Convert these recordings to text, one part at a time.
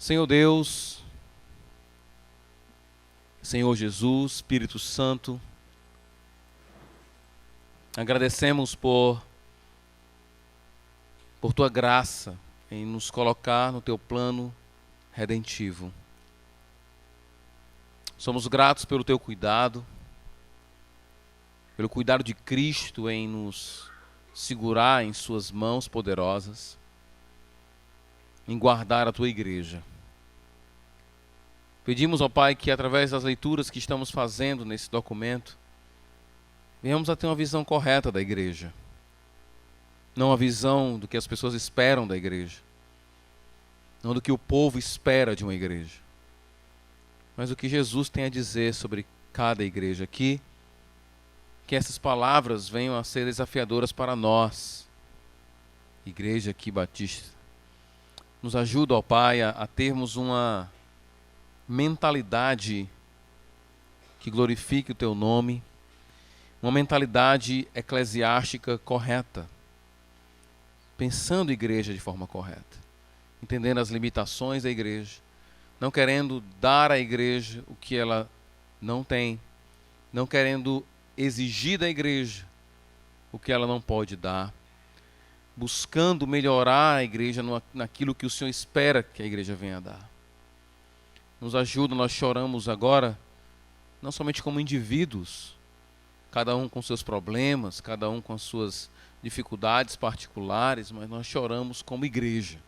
Senhor Deus, Senhor Jesus, Espírito Santo, agradecemos por Tua graça em nos colocar no Teu plano redentivo. Somos gratos pelo Teu cuidado, pelo cuidado de Cristo em nos segurar em Suas mãos poderosas, em guardar a Tua igreja. Pedimos, ó Pai, que através das leituras que estamos fazendo nesse documento, venhamos a ter uma visão correta da igreja. Não a visão do que as pessoas esperam da igreja. Não do que o povo espera de uma igreja. Mas o que Jesus tem a dizer sobre cada igreja aqui. Que essas palavras venham a ser desafiadoras para nós. Igreja aqui Batista. Nos ajuda, ó Pai, a termos uma mentalidade que glorifique o Teu nome, uma mentalidade eclesiástica correta, pensando a igreja de forma correta, entendendo as limitações da igreja, não querendo dar à igreja o que ela não tem, não querendo exigir da igreja o que ela não pode dar, buscando melhorar a igreja naquilo que o Senhor espera que a igreja venha a dar. Nos ajuda, nós choramos agora, não somente como indivíduos, cada um com seus problemas, cada um com as suas dificuldades particulares, mas nós choramos como igreja,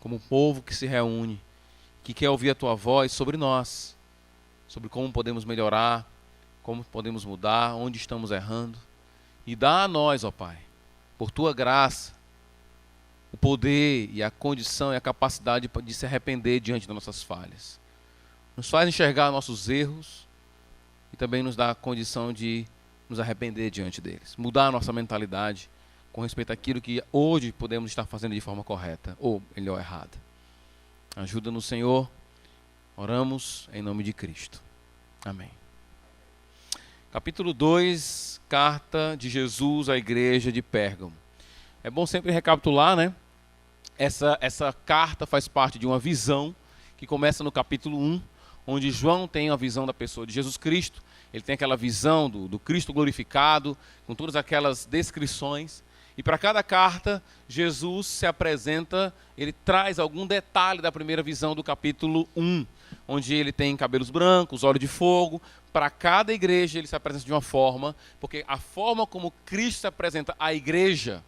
como povo que se reúne, que quer ouvir a Tua voz sobre nós, sobre como podemos melhorar, como podemos mudar, onde estamos errando. E dá a nós, ó Pai, por Tua graça, o poder e a condição e a capacidade de se arrepender diante das nossas falhas. Nos faz enxergar nossos erros e também nos dá a condição de nos arrepender diante deles. Mudar a nossa mentalidade com respeito àquilo que hoje podemos estar fazendo de forma correta ou melhor, errada. Ajuda-nos, Senhor. Oramos em nome de Cristo. Amém. Capítulo 2, carta de Jesus à igreja de Pérgamo. É bom sempre recapitular, né? Essa carta faz parte de uma visão que começa no capítulo 1, onde João tem a visão da pessoa de Jesus Cristo. Ele tem aquela visão do Cristo glorificado, com todas aquelas descrições. E para cada carta, Jesus se apresenta, ele traz algum detalhe da primeira visão do capítulo 1, onde ele tem cabelos brancos, olho de fogo. Para cada igreja ele se apresenta de uma forma, porque a forma como Cristo se apresenta à igreja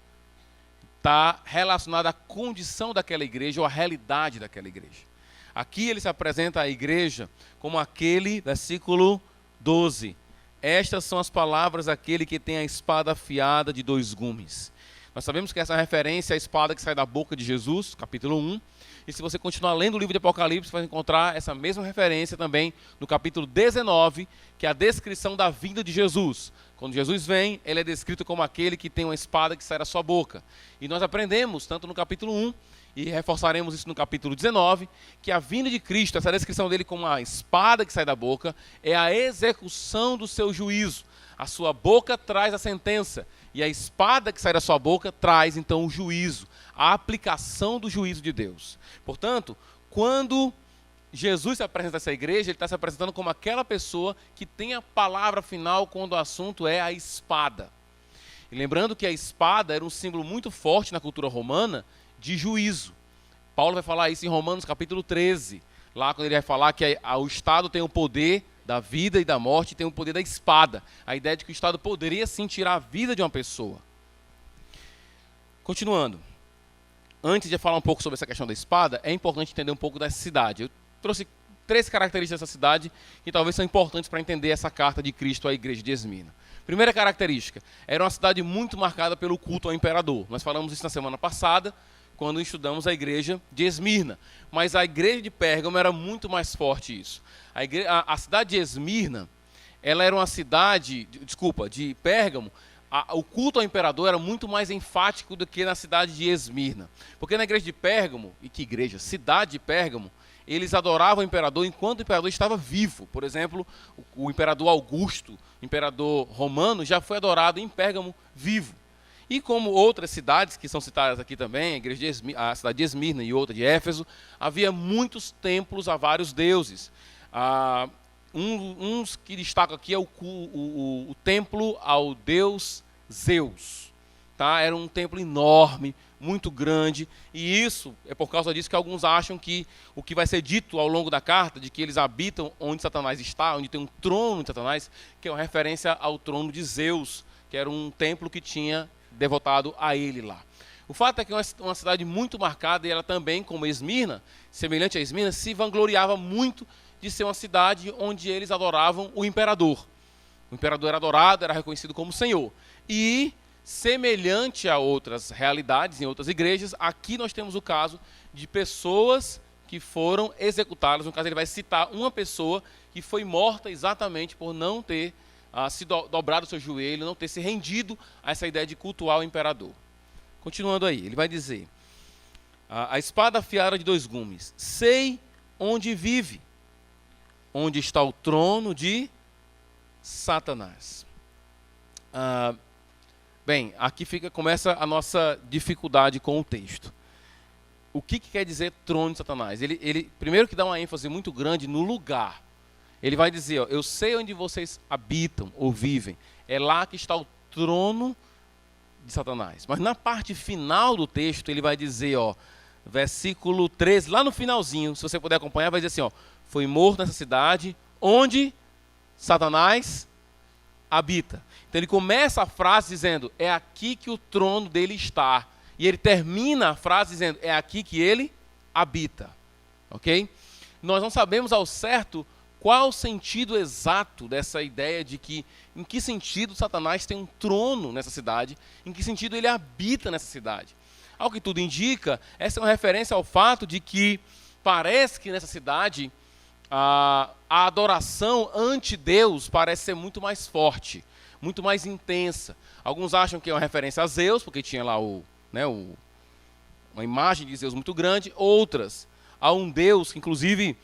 está relacionada à condição daquela igreja ou à realidade daquela igreja. Aqui ele se apresenta à igreja como aquele, versículo 12. Estas são as palavras daquele que tem a espada afiada de 2 gumes. Nós sabemos que essa é uma referência à espada que sai da boca de Jesus, capítulo 1. E se você continuar lendo o livro de Apocalipse, você vai encontrar essa mesma referência também no capítulo 19, que é a descrição da vinda de Jesus. Quando Jesus vem, ele é descrito como aquele que tem uma espada que sai da sua boca. E nós aprendemos, tanto no capítulo 1, e reforçaremos isso no capítulo 19, que a vinda de Cristo, essa descrição dele como a espada que sai da boca, é a execução do seu juízo. A sua boca traz a sentença, e a espada que sai da sua boca traz então o juízo, a aplicação do juízo de Deus. Portanto, quando Jesus se apresenta a essa igreja, ele está se apresentando como aquela pessoa que tem a palavra final quando o assunto é a espada. E lembrando que a espada era um símbolo muito forte na cultura romana de juízo. Paulo vai falar isso em Romanos capítulo 13, lá quando ele vai falar que o Estado tem o poder da vida e da morte, tem o poder da espada. A ideia de que o Estado poderia sim tirar a vida de uma pessoa. Continuando. Antes de falar um pouco sobre essa questão da espada, é importante entender um pouco dessa cidade. Eu trouxe 3 características dessa cidade que talvez são importantes para entender essa carta de Cristo à igreja de Esmirna. Primeira característica, era uma cidade muito marcada pelo culto ao imperador. Nós falamos isso na semana passada, quando estudamos a igreja de Esmirna. Mas a igreja de Pérgamo era muito mais forte isso. A cidade de Esmirna, ela era uma cidade, de Pérgamo, o culto ao imperador era muito mais enfático do que na cidade de Esmirna. Porque na igreja de Pérgamo, e que igreja? Cidade de Pérgamo, eles adoravam o imperador enquanto o imperador estava vivo. Por exemplo, o imperador Augusto, imperador romano, já foi adorado em Pérgamo vivo. E como outras cidades que são citadas aqui também, a cidade de Esmirna e outra de Éfeso, havia muitos templos a vários deuses. Uns que destacam aqui é o templo ao deus Zeus. Tá? Era um templo enorme, muito grande, e isso é por causa disso que alguns acham que o que vai ser dito ao longo da carta, de que eles habitam onde Satanás está, onde tem um trono de Satanás, que é uma referência ao trono de Zeus, que era um templo que tinha devotado a ele lá. O fato é que é uma cidade muito marcada, e ela também, como Esmirna, semelhante a Esmirna, se vangloriava muito de ser uma cidade onde eles adoravam o imperador. O imperador era adorado, era reconhecido como Senhor. E, semelhante a outras realidades em outras igrejas, aqui nós temos o caso de pessoas que foram executadas. No caso, ele vai citar uma pessoa que foi morta exatamente por não ter se dobrado o seu joelho, não ter se rendido a essa ideia de cultuar o imperador. Continuando aí, ele vai dizer: a espada afiada de 2 gumes, sei onde vive, onde está o trono de Satanás. Bem, aqui começa a nossa dificuldade com o texto. O que quer dizer trono de Satanás? Ele primeiro que dá uma ênfase muito grande no lugar. Ele vai dizer, ó, eu sei onde vocês habitam ou vivem. É lá que está o trono de Satanás. Mas na parte final do texto, ele vai dizer, ó, versículo 13, lá no finalzinho, se você puder acompanhar, vai dizer assim, ó, foi morto nessa cidade onde Satanás habita. Então ele começa a frase dizendo, é aqui que o trono dele está. E ele termina a frase dizendo, é aqui que ele habita. Ok? Nós não sabemos ao certo qual o sentido exato dessa ideia de que, em que sentido Satanás tem um trono nessa cidade, em que sentido ele habita nessa cidade. Ao que tudo indica, essa é uma referência ao fato de que parece que nessa cidade a adoração ante Deus parece ser muito mais forte, muito mais intensa. Alguns acham que é uma referência a Zeus, porque tinha lá uma imagem de Zeus muito grande. Outras, a um Deus que inclusive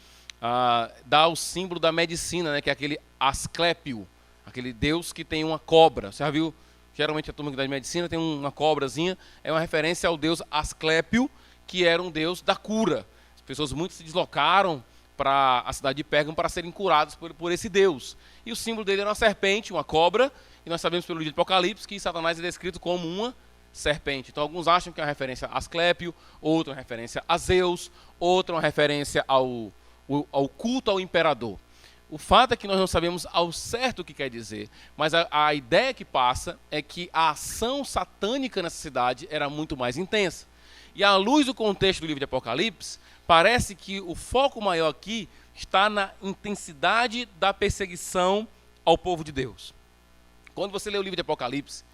dá o símbolo da medicina, né, que é aquele Asclépio, aquele Deus que tem uma cobra. Você já viu? Geralmente a turma que dá de medicina tem uma cobrazinha. É uma referência ao Deus Asclépio, que era um Deus da cura. As pessoas muito se deslocaram para a cidade de Pérgamo para serem curados por esse Deus. E o símbolo dele era uma serpente, uma cobra, e nós sabemos pelo livro de Apocalipse que Satanás é descrito como uma serpente. Então alguns acham que é uma referência a Asclépio, outra uma referência a Zeus, outra uma referência ao culto ao imperador. O fato é que nós não sabemos ao certo o que quer dizer, mas a ideia que passa é que a ação satânica nessa cidade era muito mais intensa. E à luz do contexto do livro de Apocalipse, parece que o foco maior aqui está na intensidade da perseguição ao povo de Deus. Quando você lê o livro de Apocalipse,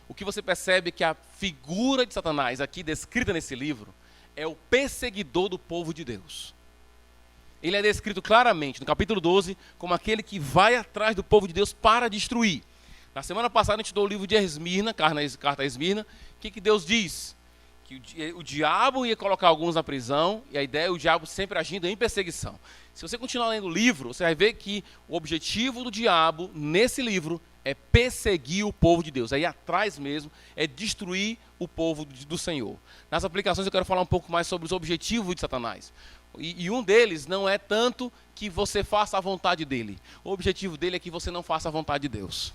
o que você percebe é que a figura de Satanás aqui descrita nesse livro é o perseguidor do povo de Deus. Ele é descrito claramente no capítulo 12 como aquele que vai atrás do povo de Deus para destruir. Na semana passada a gente estudou o livro de Esmirna, carta a Esmirna. O que Deus diz? Que o diabo ia colocar alguns na prisão, e a ideia é o diabo sempre agindo em perseguição. Se você continuar lendo o livro, você vai ver que o objetivo do diabo nesse livro é perseguir o povo de Deus. Aí atrás mesmo é destruir o povo do Senhor. Nas aplicações eu quero falar um pouco mais sobre os objetivos de Satanás. E um deles não é tanto que você faça a vontade dele. O objetivo dele é que você não faça a vontade de Deus.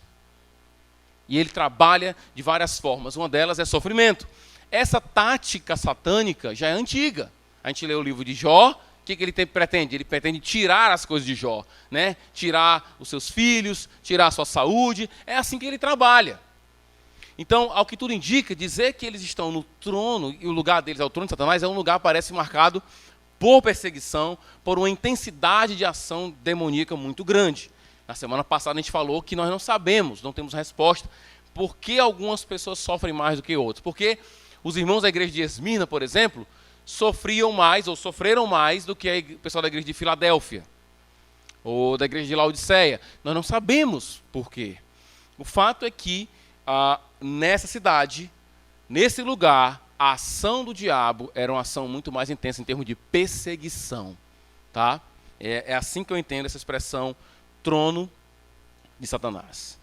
E ele trabalha de várias formas. Uma delas é sofrimento. Essa tática satânica já é antiga. A gente lê o livro de Jó. O que ele pretende? Ele pretende tirar as coisas de Jó, né? Tirar os seus filhos, tirar a sua saúde. É assim que ele trabalha. Então, ao que tudo indica, dizer que eles estão no trono, e o lugar deles é o trono de Satanás, é um lugar que parece marcado por perseguição, por uma intensidade de ação demoníaca muito grande. Na semana passada a gente falou que nós não sabemos, não temos resposta, por que algumas pessoas sofrem mais do que outras. Porque os irmãos da igreja de Esmirna, por exemplo, sofriam mais ou sofreram mais do que o pessoal da igreja de Filadélfia ou da igreja de Laodiceia. Nós não sabemos por quê. O fato é que nessa cidade, nesse lugar, a ação do diabo era uma ação muito mais intensa em termos de perseguição. Tá? É assim que eu entendo essa expressão trono de Satanás.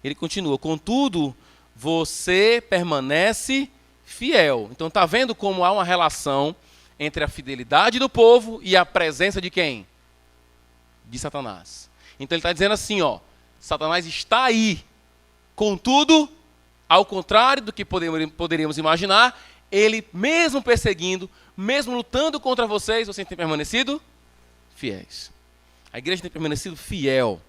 Ele continua, contudo, você permanece fiel. Então está vendo como há uma relação entre a fidelidade do povo e a presença de quem? De Satanás. Então ele está dizendo assim, ó, Satanás está aí. Contudo, ao contrário do que poderíamos imaginar, ele mesmo perseguindo, mesmo lutando contra vocês, vocês têm permanecido fiéis. A igreja tem permanecido fiel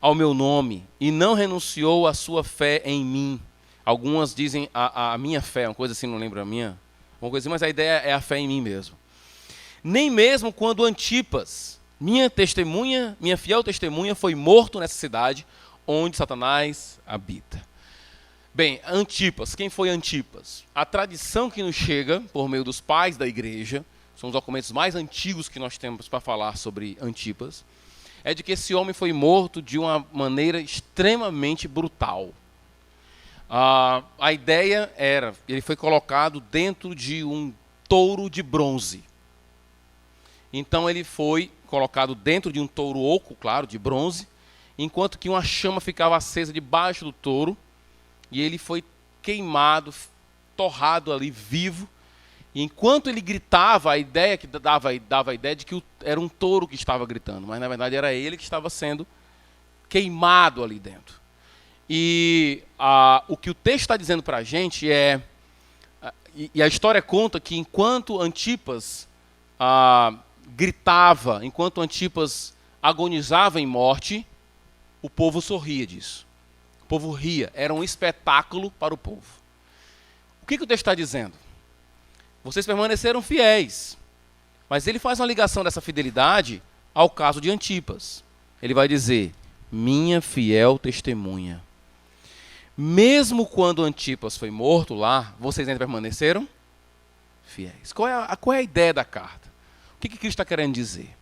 ao meu nome e não renunciou à sua fé em mim. Algumas dizem a minha fé, uma coisa assim, não lembro a minha, uma coisa assim, mas a ideia é a fé em mim mesmo. Nem mesmo quando Antipas, minha testemunha, minha fiel testemunha, foi morto nessa cidade onde Satanás habita. Bem, Antipas, quem foi Antipas? A tradição que nos chega por meio dos pais da igreja, são os documentos mais antigos que nós temos para falar sobre Antipas, é de que esse homem foi morto de uma maneira extremamente brutal. A ideia era, ele foi colocado dentro de um touro de bronze. Então ele foi colocado dentro de um touro oco, claro, de bronze, enquanto que uma chama ficava acesa debaixo do touro, e ele foi queimado, torrado ali, vivo. E enquanto ele gritava, a ideia que dava a ideia de que era um touro que estava gritando, mas na verdade era ele que estava sendo queimado ali dentro. E o que o texto está dizendo para a gente é, e a história conta que enquanto Antipas gritava, enquanto Antipas agonizava em morte, o povo sorria disso. O povo ria, era um espetáculo para o povo. O que o texto está dizendo? Vocês permaneceram fiéis, mas ele faz uma ligação dessa fidelidade ao caso de Antipas. Ele vai dizer, minha fiel testemunha. Mesmo quando Antipas foi morto lá, vocês ainda permaneceram fiéis. Qual é a ideia da carta? O que Cristo está querendo dizer?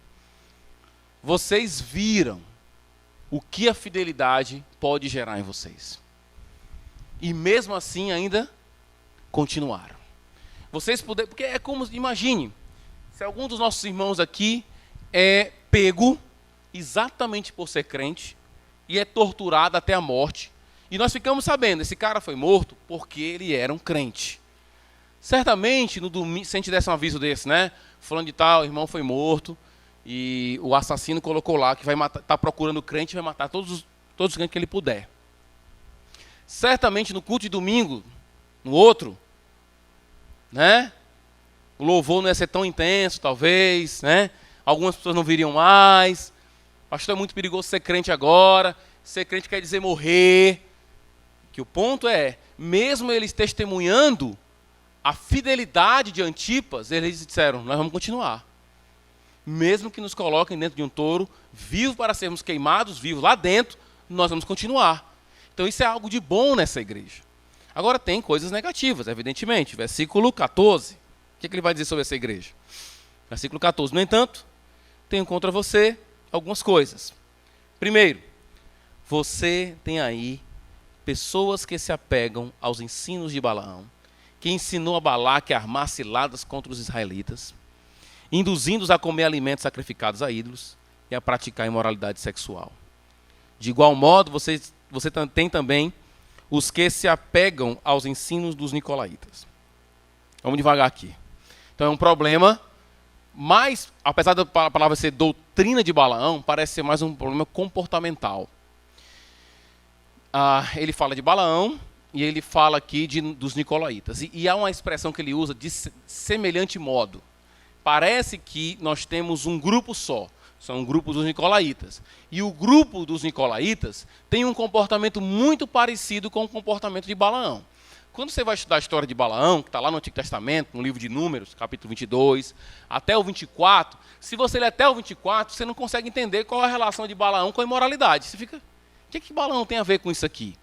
Vocês viram o que a fidelidade pode gerar em vocês. E mesmo assim ainda continuaram. Vocês puderam, porque é como, imagine, se algum dos nossos irmãos aqui é pego exatamente por ser crente e é torturado até a morte, e nós ficamos sabendo, esse cara foi morto porque ele era um crente. Certamente, no domingo, se a gente desse um aviso desse, né? Falando de tal, o irmão foi morto, e o assassino colocou lá que vai matar, está procurando o crente e vai matar todos os crentes que ele puder. Certamente, no culto de domingo, no outro, né? O louvor não ia ser tão intenso, talvez, né? Algumas pessoas não viriam mais. Pastor, é muito perigoso ser crente agora. Ser crente quer dizer morrer. Que o ponto é, mesmo eles testemunhando a fidelidade de Antipas, eles disseram, nós vamos continuar. Mesmo que nos coloquem dentro de um touro, vivo para sermos queimados, vivos lá dentro, nós vamos continuar. Então isso é algo de bom nessa igreja. Agora tem coisas negativas, evidentemente. Versículo 14. O que ele vai dizer sobre essa igreja? Versículo 14. No entanto, tenho contra você algumas coisas. Primeiro, você tem aí pessoas que se apegam aos ensinos de Balaão, que ensinou a Balaque a armar ciladas contra os israelitas, induzindo-os a comer alimentos sacrificados a ídolos e a praticar imoralidade sexual. De igual modo, você tem também os que se apegam aos ensinos dos nicolaítas. Vamos devagar aqui. Então é um problema, mas, apesar da palavra ser doutrina de Balaão, parece ser mais um problema comportamental. Ele fala de Balaão e ele fala aqui dos nicolaítas. E há uma expressão que ele usa de semelhante modo. Parece que nós temos um grupo só. São um grupo dos nicolaítas. E o grupo dos nicolaítas tem um comportamento muito parecido com o comportamento de Balaão. Quando você vai estudar a história de Balaão, que está lá no Antigo Testamento, no livro de Números, capítulo 22, até o 24, se você ler até o 24, você não consegue entender qual é a relação de Balaão com a imoralidade. Você fica, o que Balaão tem a ver com isso aqui?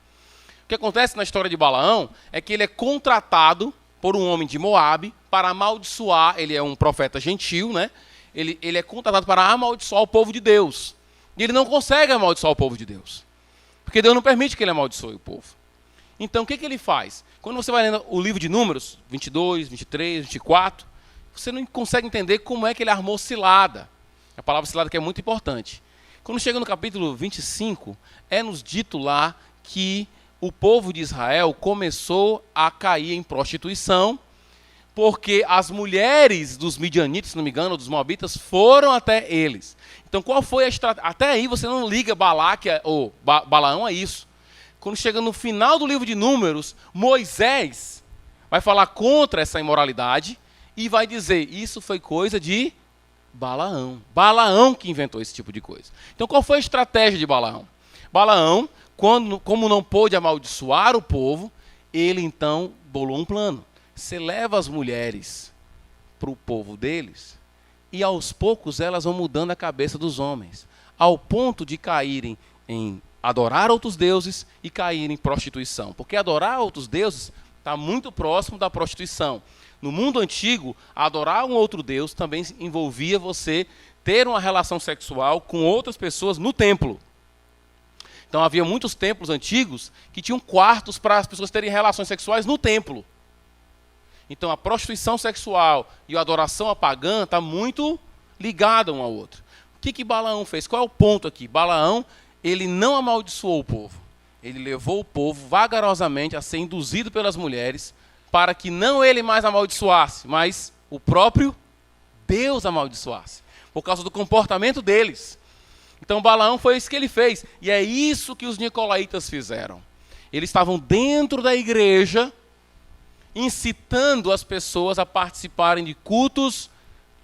O que acontece na história de Balaão é que ele é contratado por um homem de Moabe para amaldiçoar, ele é um profeta gentil, né? Ele é contratado para amaldiçoar o povo de Deus. E ele não consegue amaldiçoar o povo de Deus. Porque Deus não permite que ele amaldiçoe o povo. Então, o que ele faz? Quando você vai lendo o livro de Números, 22, 23, 24, você não consegue entender como é que ele armou cilada. A palavra cilada que é muito importante. Quando chega no capítulo 25, é nos dito lá que o povo de Israel começou a cair em prostituição, porque as mulheres dos midianitas, se não me engano, dos moabitas, foram até eles. Então, qual foi a estratégia? Até aí você não liga Balaque ou Balaão a isso. Quando chega no final do livro de Números, Moisés vai falar contra essa imoralidade e vai dizer, isso foi coisa de Balaão. Balaão que inventou esse tipo de coisa. Então, qual foi a estratégia de Balaão? Balaão, como não pôde amaldiçoar o povo, ele então bolou um plano. Você leva as mulheres para o povo deles e aos poucos elas vão mudando a cabeça dos homens, ao ponto de caírem em adorar outros deuses e caírem em prostituição. Porque adorar outros deuses está muito próximo da prostituição. No mundo antigo, adorar um outro deus também envolvia você ter uma relação sexual com outras pessoas no templo. Então havia muitos templos antigos que tinham quartos para as pessoas terem relações sexuais no templo. Então a prostituição sexual e a adoração a pagã está muito ligada um ao outro. O que Balaão fez? Qual é o ponto aqui? Balaão, ele não amaldiçoou o povo. Ele levou o povo vagarosamente a ser induzido pelas mulheres para que não ele mais amaldiçoasse, mas o próprio Deus amaldiçoasse, por causa do comportamento deles. Então Balaão foi isso que ele fez. E é isso que os nicolaítas fizeram. Eles estavam dentro da igreja, incitando as pessoas a participarem de cultos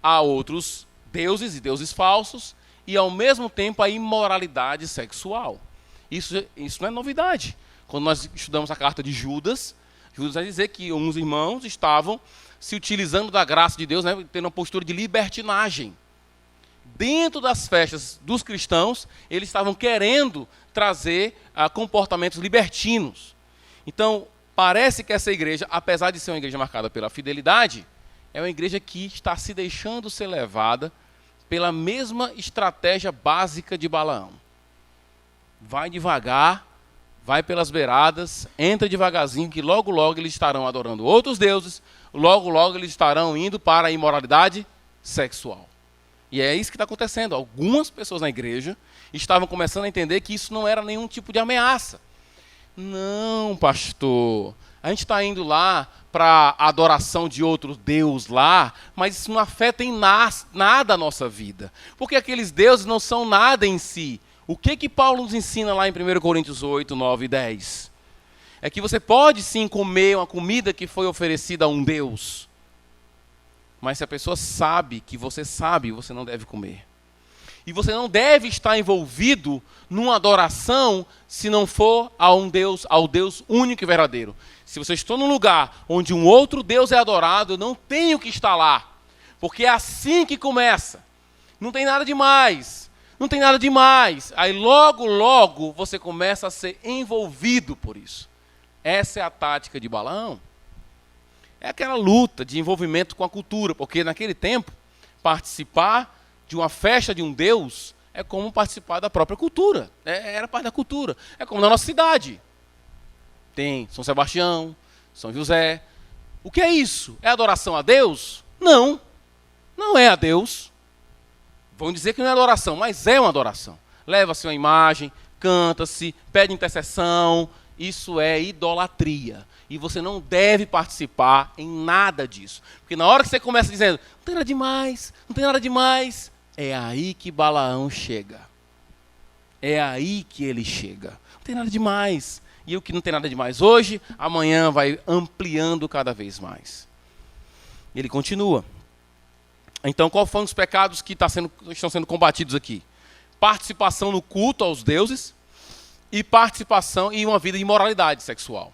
a outros deuses e deuses falsos, e ao mesmo tempo a imoralidade sexual. Isso não é novidade. Quando nós estudamos a carta de Judas, Judas vai dizer que uns irmãos estavam se utilizando da graça de Deus, né, tendo uma postura de libertinagem. Dentro das festas dos cristãos, eles estavam querendo trazer comportamentos libertinos. Então, parece que essa igreja, apesar de ser uma igreja marcada pela fidelidade, é uma igreja que está se deixando ser levada pela mesma estratégia básica de Balaão. Vai devagar, vai pelas beiradas, entra devagarzinho, que logo, logo eles estarão adorando outros deuses, logo, logo eles estarão indo para a imoralidade sexual. E é isso que está acontecendo. Algumas pessoas na igreja estavam começando a entender que isso não era nenhum tipo de ameaça. Não, pastor, a gente está indo lá para a adoração de outro Deus lá, mas isso não afeta em nada a nossa vida. Porque aqueles deuses não são nada em si. O que Paulo nos ensina lá em 1 Coríntios 8, 9 e 10? É que você pode sim comer uma comida que foi oferecida a um Deus, mas se a pessoa sabe que você sabe, você não deve comer. E você não deve estar envolvido numa adoração se não for a um Deus, ao Deus único e verdadeiro. Se você está num lugar onde um outro Deus é adorado, eu não tenho que estar lá. Porque é assim que começa. Não tem nada demais. Não tem nada demais. Aí logo, logo você começa a ser envolvido por isso. Essa é a tática de Balaão. É aquela luta de envolvimento com a cultura. Porque naquele tempo, participar de uma festa de um Deus é como participar da própria cultura. Era parte da cultura. É como na nossa cidade. Tem São Sebastião, São José. O que é isso? É adoração a Deus? Não. Não é a Deus. Vão dizer que não é adoração, mas é uma adoração. Leva-se uma imagem, canta-se, pede intercessão. Isso é idolatria. E você não deve participar em nada disso. Porque na hora que você começa dizendo, não tem nada demais, não tem nada demais, é aí que Balaão chega. É aí que ele chega. Não tem nada demais. E o que não tem nada demais hoje, amanhã vai ampliando cada vez mais. Ele continua. Então, qual foram os pecados que estão sendo combatidos aqui? Participação no culto aos deuses e participação em uma vida de imoralidade sexual.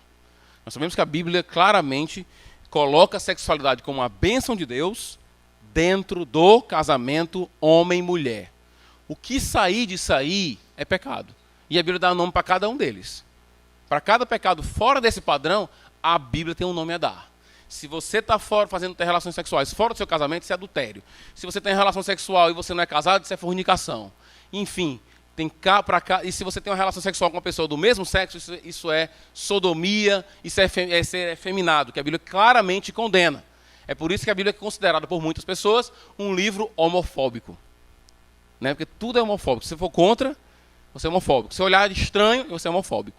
Nós sabemos que a Bíblia claramente coloca a sexualidade como uma bênção de Deus dentro do casamento homem-mulher. O que sair disso aí é pecado. E a Bíblia dá um nome para cada um deles. Para cada pecado fora desse padrão, a Bíblia tem um nome a dar. Se você está fazendo relações sexuais fora do seu casamento, isso é adultério. Se você tem relação sexual e você não é casado, isso é fornicação. Enfim, tem cá para cá. E se você tem uma relação sexual com uma pessoa do mesmo sexo, isso é sodomia, isso é ser efeminado, que a Bíblia claramente condena. É por isso que a Bíblia é considerada por muitas pessoas um livro homofóbico. Né? Porque tudo é homofóbico. Se você for contra, você é homofóbico. Se olhar de estranho, você é homofóbico.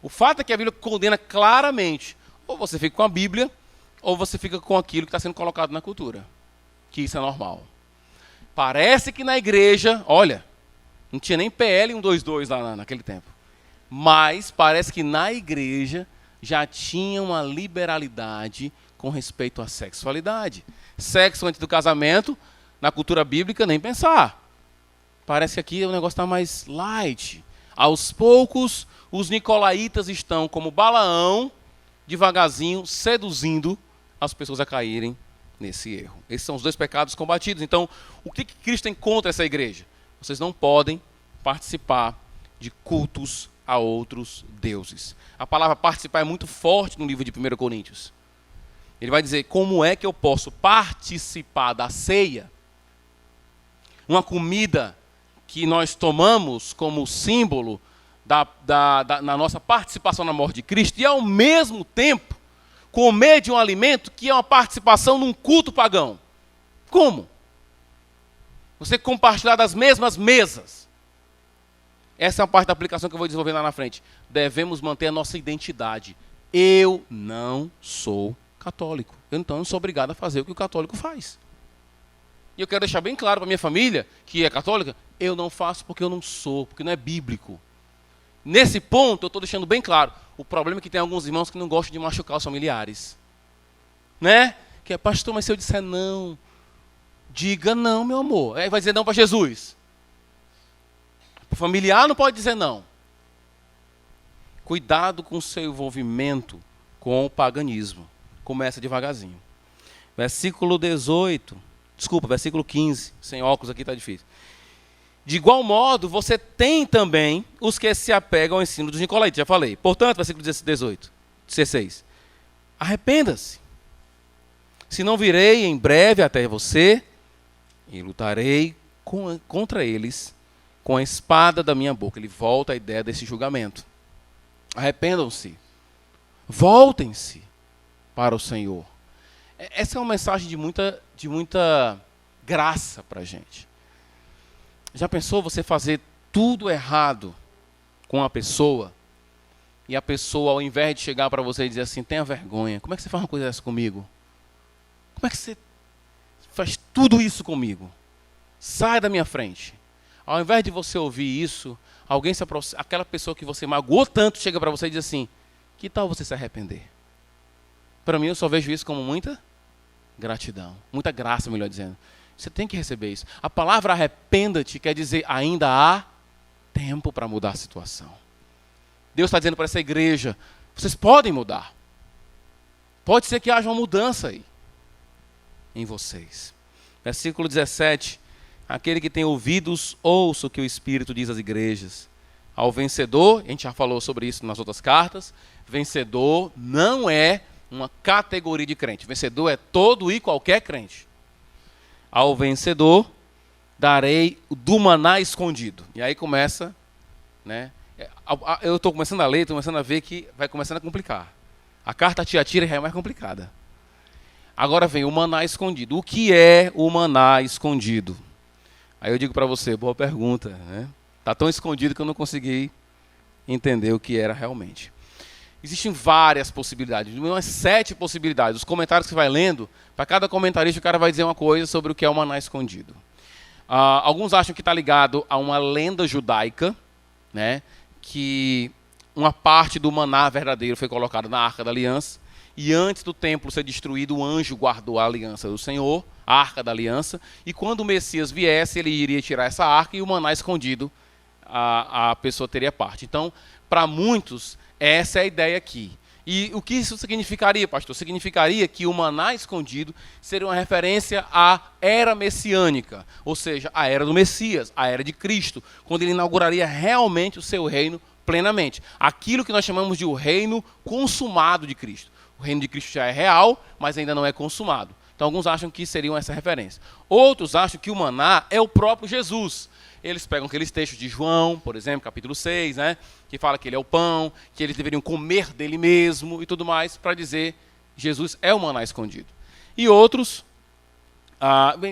O fato é que a Bíblia condena claramente. Ou você fica com a Bíblia, ou você fica com aquilo que está sendo colocado na cultura. Que isso é normal. Parece que na igreja, olha, não tinha nem PL 122 lá naquele tempo. Mas parece que na igreja já tinha uma liberalidade com respeito à sexualidade. Sexo antes do casamento, na cultura bíblica, nem pensar. Parece que aqui o negócio está mais light. Aos poucos, os nicolaítas estão como Balaão, devagarzinho, seduzindo as pessoas a caírem nesse erro. Esses são os dois pecados combatidos. Então, o que Cristo tem contra essa igreja? Vocês não podem participar de cultos a outros deuses. A palavra participar é muito forte no livro de 1 Coríntios. Ele vai dizer, como é que eu posso participar da ceia? Uma comida que nós tomamos como símbolo na nossa participação na morte de Cristo, e ao mesmo tempo comer de um alimento que é uma participação num culto pagão. Como? Você compartilhar das mesmas mesas. Essa é a parte da aplicação que eu vou desenvolver lá na frente. Devemos manter a nossa identidade. Eu não sou católico. Então eu não sou obrigado a fazer o que o católico faz. E eu quero deixar bem claro para minha família, que é católica, eu não faço porque eu não sou, porque não é bíblico. Nesse ponto, eu estou deixando bem claro. O problema é que tem alguns irmãos que não gostam de machucar os familiares. Né? Que é, pastor, mas se eu disser não, diga não, meu amor. Aí vai dizer não para Jesus. O familiar não pode dizer não. Cuidado com o seu envolvimento com o paganismo. Começa devagarzinho. Versículo 15. Sem óculos aqui está difícil. De igual modo, você tem também os que se apegam ao ensino dos nicolaítas. Já falei. Portanto, versículo 16. Arrependa-se. Se não virei em breve até você e lutarei contra eles com a espada da minha boca. Ele volta à ideia desse julgamento. Arrependam-se. Voltem-se para o Senhor. Essa é uma mensagem de muita graça para a gente. Já pensou você fazer tudo errado com a pessoa e a pessoa, ao invés de chegar para você e dizer assim, tenha vergonha, como é que você faz uma coisa dessa comigo? Como é que você faz tudo isso comigo? Sai da minha frente. Ao invés de você ouvir isso, aquela pessoa que você magoou tanto chega para você e diz assim, que tal você se arrepender? Para mim, eu só vejo isso como muita gratidão, muita graça, melhor dizendo. Você tem que receber isso. A palavra arrependa-te quer dizer ainda há tempo para mudar a situação. Deus está dizendo para essa igreja, vocês podem mudar. Pode ser que haja uma mudança aí em vocês. Versículo 17. Aquele que tem ouvidos, ouça o que o Espírito diz às igrejas. Ao vencedor, a gente já falou sobre isso nas outras cartas, vencedor não é uma categoria de crente. Vencedor é todo e qualquer crente. Ao vencedor, darei do maná escondido. E aí começa, né? Eu estou começando a ler, estou começando a ver que vai começando a complicar. A carta Tiatira já é mais complicada. Agora vem o maná escondido. O que é o maná escondido? Aí eu digo para você, boa pergunta, né? Está tão escondido que eu não consegui entender o que era realmente. Existem várias possibilidades, umas 7 possibilidades. Os comentários que você vai lendo, para cada comentarista o cara vai dizer uma coisa sobre o que é o maná escondido. Alguns acham que está ligado a uma lenda judaica, né, que uma parte do maná verdadeiro foi colocada na Arca da Aliança, e antes do templo ser destruído, o anjo guardou a aliança do Senhor, a Arca da Aliança, e quando o Messias viesse, ele iria tirar essa arca e o maná escondido, a pessoa teria parte. Então, para muitos, essa é a ideia aqui. E o que isso significaria, pastor? Significaria que o maná escondido seria uma referência à era messiânica, ou seja, a era do Messias, a era de Cristo, quando ele inauguraria realmente o seu reino plenamente. Aquilo que nós chamamos de o reino consumado de Cristo. O reino de Cristo já é real, mas ainda não é consumado. Então alguns acham que seriam essa referência. Outros acham que o maná é o próprio Jesus. Eles pegam aqueles textos de João, por exemplo, capítulo 6, né, que fala que ele é o pão, que eles deveriam comer dele mesmo e tudo mais, para dizer que Jesus é o maná escondido. E outros,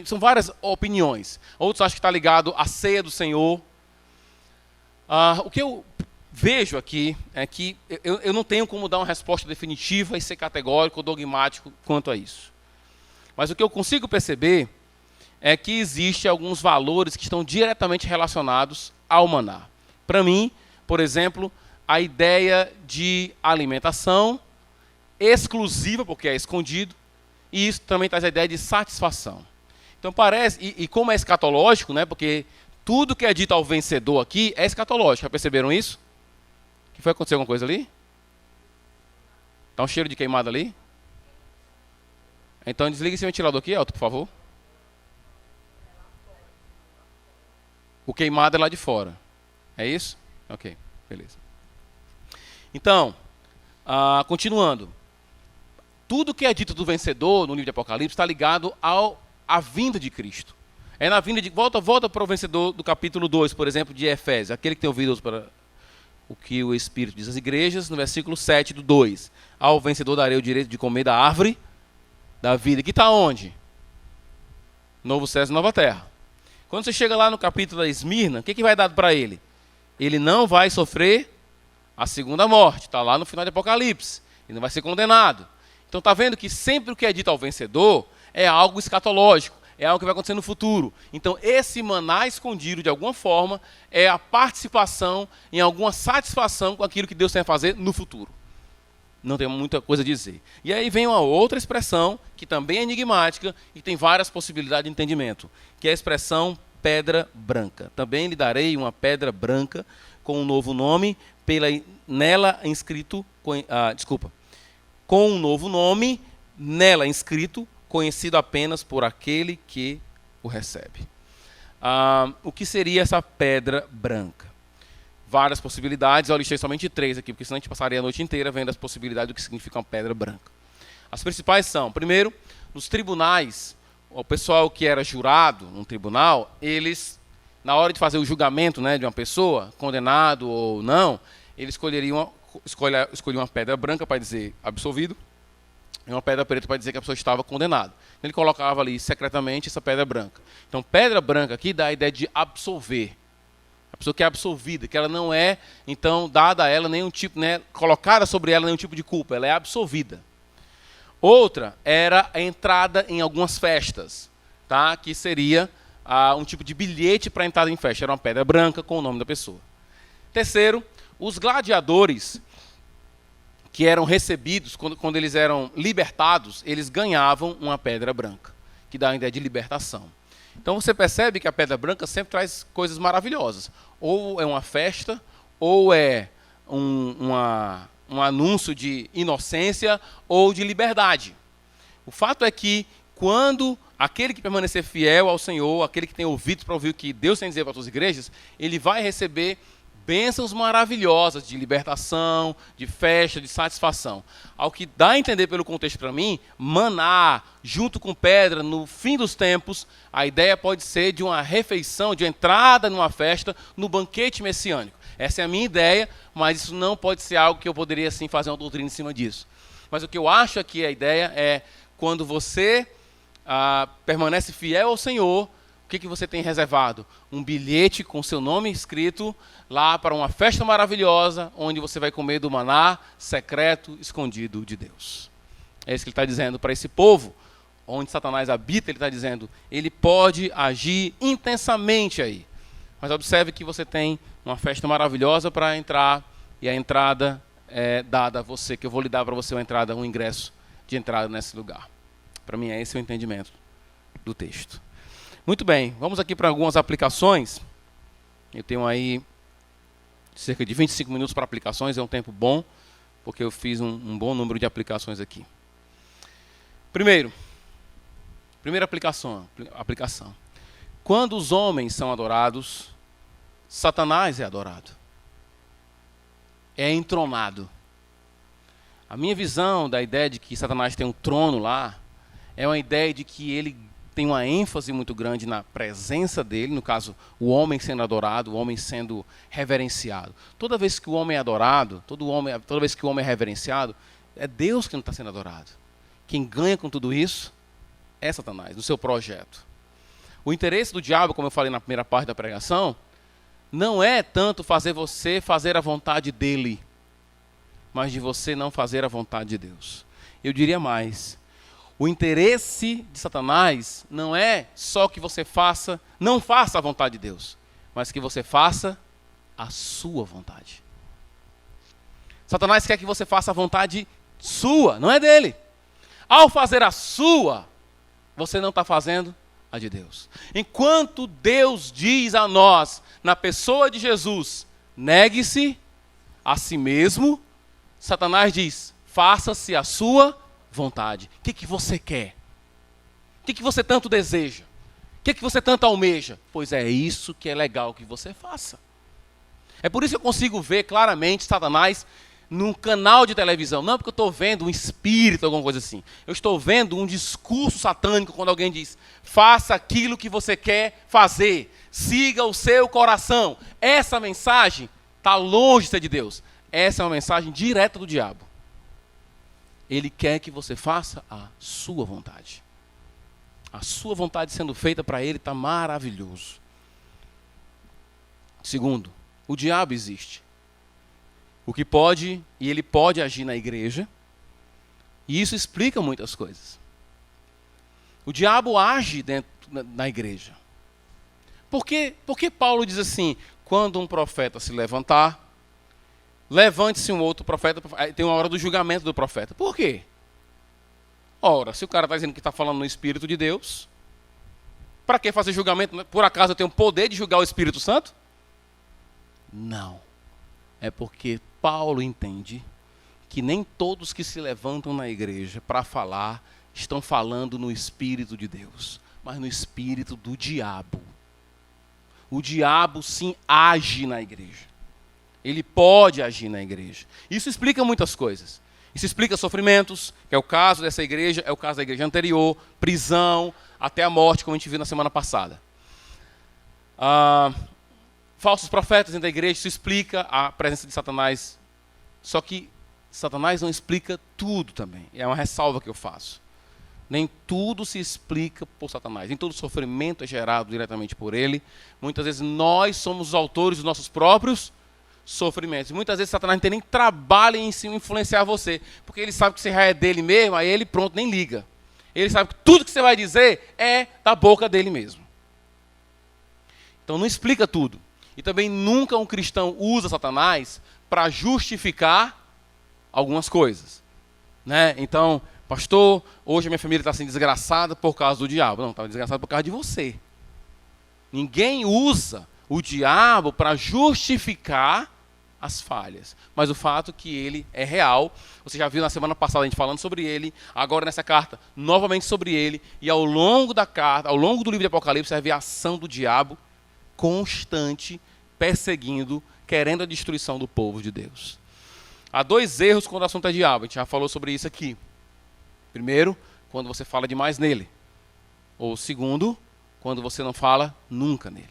são várias opiniões. Outros acham que está ligado à ceia do Senhor. O que eu vejo aqui é que eu não tenho como dar uma resposta definitiva e ser categórico ou dogmático quanto a isso. Mas o que eu consigo perceber é que existem alguns valores que estão diretamente relacionados ao maná. Para mim, por exemplo, a ideia de alimentação exclusiva, porque é escondido, e isso também traz a ideia de satisfação. Então parece, e como é escatológico, né, porque tudo que é dito ao vencedor aqui é escatológico, já perceberam isso? Que foi acontecer alguma coisa ali? Tá um cheiro de queimado ali? Então desliga esse ventilador aqui, Elton, por favor. O queimado é lá de fora. É isso? Ok, beleza. Então, continuando. Tudo que é dito do vencedor no livro de Apocalipse está ligado à vinda de Cristo. É na vinda de... Volta para o vencedor do capítulo 2, por exemplo, de Efésios. Aquele que tem ouvidos para o que o Espírito diz às igrejas, no versículo 7 do 2. Ao vencedor darei o direito de comer da árvore da vida. Que está onde? Novo céu e nova terra. Quando você chega lá no capítulo da Esmirna, o que vai dar para ele? Ele não vai sofrer a segunda morte. Está lá no final de Apocalipse. Ele não vai ser condenado. Então está vendo que sempre o que é dito ao vencedor é algo escatológico. É algo que vai acontecer no futuro. Então esse maná escondido, de alguma forma, é a participação em alguma satisfação com aquilo que Deus tem a fazer no futuro. Não tem muita coisa a dizer. E aí vem uma outra expressão, que também é enigmática, e tem várias possibilidades de entendimento, que é a expressão pedra branca. Também lhe darei uma pedra branca com um novo nome, nela inscrito, com um novo nome, nela inscrito, conhecido apenas por aquele que o recebe. O que seria essa pedra branca? Várias possibilidades, eu listei somente 3 aqui, porque senão a gente passaria a noite inteira vendo as possibilidades do que significa uma pedra branca. As principais são, primeiro, nos tribunais, o pessoal que era jurado num tribunal, eles, na hora de fazer o julgamento, né, de uma pessoa, condenado ou não, eles escolheriam uma pedra branca para dizer absolvido, e uma pedra preta para dizer que a pessoa estava condenada. Ele colocava ali secretamente essa pedra branca. Então, pedra branca aqui dá a ideia de absolver. A pessoa que é absolvida, que ela não é, então, dada a ela nenhum tipo, né, colocada sobre ela nenhum tipo de culpa, ela é absolvida. Outra era a entrada em algumas festas, tá? Que seria um tipo de bilhete para entrada em festa. Era uma pedra branca com o nome da pessoa. Terceiro, os gladiadores que eram recebidos, quando eles eram libertados, eles ganhavam uma pedra branca, que dá a ideia de libertação. Então você percebe que a pedra branca sempre traz coisas maravilhosas. Ou é uma festa, ou é um anúncio de inocência ou de liberdade. O fato é que quando aquele que permanecer fiel ao Senhor, aquele que tem ouvidos para ouvir o que Deus tem a dizer para as suas igrejas, ele vai receber bênçãos maravilhosas de libertação, de festa, de satisfação. Ao que dá a entender pelo contexto para mim, maná, junto com pedra, no fim dos tempos, a ideia pode ser de uma refeição, de entrada numa festa, no banquete messiânico. Essa é a minha ideia, mas isso não pode ser algo que eu poderia assim fazer uma doutrina em cima disso. Mas o que eu acho aqui, a ideia é, quando você permanece fiel ao Senhor, o que você tem reservado? Um bilhete com seu nome escrito lá para uma festa maravilhosa, onde você vai comer do maná secreto, escondido de Deus. É isso que ele está dizendo para esse povo, onde Satanás habita, ele está dizendo, ele pode agir intensamente aí. Mas observe que você tem uma festa maravilhosa para entrar, e a entrada é dada a você, que eu vou lhe dar para você um ingresso de entrada nesse lugar. Para mim, esse é o entendimento do texto. Muito bem, vamos aqui para algumas aplicações. Eu tenho aí cerca de 25 minutos para aplicações, é um tempo bom, porque eu fiz um bom número de aplicações aqui. Primeira aplicação. Quando os homens são adorados, Satanás é adorado. É entronado. A minha visão da ideia de que Satanás tem um trono lá, é uma ideia de que ele tem uma ênfase muito grande na presença dele, no caso, o homem sendo adorado, o homem sendo reverenciado. Toda vez que o homem é adorado, toda vez que o homem é reverenciado, é Deus que não está sendo adorado. Quem ganha com tudo isso é Satanás, no seu projeto. O interesse do diabo, como eu falei na primeira parte da pregação, não é tanto fazer você fazer a vontade dele, mas de você não fazer a vontade de Deus. Eu diria mais, o interesse de Satanás não é só que você não faça a vontade de Deus, mas que você faça a sua vontade. Satanás quer que você faça a vontade sua, não é dele. Ao fazer a sua, você não está fazendo a de Deus. Enquanto Deus diz a nós, na pessoa de Jesus, negue-se a si mesmo, Satanás diz, faça-se a sua vontade. O que você quer? O que você tanto deseja? O que você tanto almeja? Pois é isso que é legal que você faça. É por isso que eu consigo ver claramente Satanás num canal de televisão. Não porque eu estou vendo um espírito, alguma coisa assim. Eu estou vendo um discurso satânico quando alguém diz, faça aquilo que você quer fazer. Siga o seu coração. Essa mensagem está longe de ser de Deus. Essa é uma mensagem direta do diabo. Ele quer que você faça a sua vontade. A sua vontade sendo feita para ele está maravilhoso. Segundo, o diabo existe. O que pode, e ele pode agir na igreja, e isso explica muitas coisas. O diabo age dentro na igreja. Por que Paulo diz assim, quando um profeta se levantar, levante-se um outro profeta, tem uma hora do julgamento do profeta. Por quê? Ora, se o cara está dizendo que está falando no Espírito de Deus, para que fazer julgamento? Por acaso eu tenho o poder de julgar o Espírito Santo? Não. É porque Paulo entende que nem todos que se levantam na igreja para falar estão falando no Espírito de Deus, mas no espírito do diabo. O diabo sim age na igreja. Ele pode agir na igreja. Isso explica muitas coisas. Isso explica sofrimentos, que é o caso dessa igreja, é o caso da igreja anterior, prisão, até a morte, como a gente viu na semana passada. Falsos profetas dentro da igreja, isso explica a presença de Satanás. Só que Satanás não explica tudo também. É uma ressalva que eu faço. Nem tudo se explica por Satanás. Nem todo sofrimento é gerado diretamente por ele. Muitas vezes nós somos os autores dos nossos próprios sofrimentos. Muitas vezes Satanás não tem nem trabalho em influenciar você. Porque ele sabe que você já é dele mesmo, aí ele pronto, nem liga. Ele sabe que tudo que você vai dizer é da boca dele mesmo. Então não explica tudo. E também nunca um cristão usa Satanás para justificar algumas coisas. Né? Então, pastor, hoje a minha família está sendo desgraçada por causa do diabo. Não, está desgraçada por causa de você. Ninguém usa o diabo para justificar as falhas. Mas o fato que ele é real, você já viu na semana passada a gente falando sobre ele, agora nessa carta, novamente sobre ele, e ao longo da carta, ao longo do livro de Apocalipse, você vai ver a ação do diabo constante, perseguindo, querendo a destruição do povo de Deus. Há dois erros quando o assunto é diabo, a gente já falou sobre isso aqui. Primeiro, quando você fala demais nele. Ou segundo, quando você não fala nunca nele.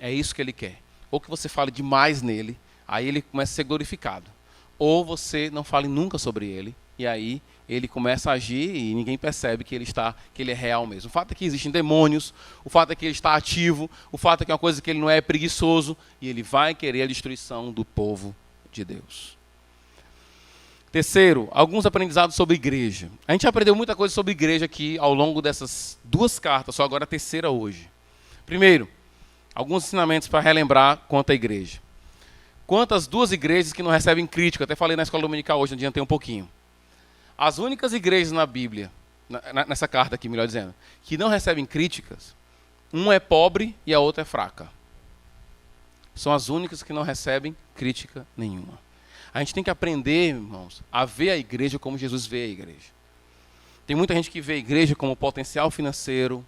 É isso que ele quer. Ou que você fale demais nele, aí ele começa a ser glorificado. Ou você não fale nunca sobre ele, e aí ele começa a agir e ninguém percebe que ele é real mesmo. O fato é que existem demônios, o fato é que ele está ativo, o fato é que é uma coisa que ele não é preguiçoso, e ele vai querer a destruição do povo de Deus. Terceiro, alguns aprendizados sobre igreja. A gente aprendeu muita coisa sobre igreja aqui ao longo dessas duas cartas, só agora a terceira hoje. Primeiro, alguns ensinamentos para relembrar quanto à igreja. Quantas duas igrejas que não recebem crítica, até falei na escola dominical hoje, adiantei um pouquinho. As únicas igrejas na Bíblia, nessa carta aqui, melhor dizendo, que não recebem críticas, uma é pobre e a outra é fraca. São as únicas que não recebem crítica nenhuma. A gente tem que aprender, irmãos, a ver a igreja como Jesus vê a igreja. Tem muita gente que vê a igreja como potencial financeiro.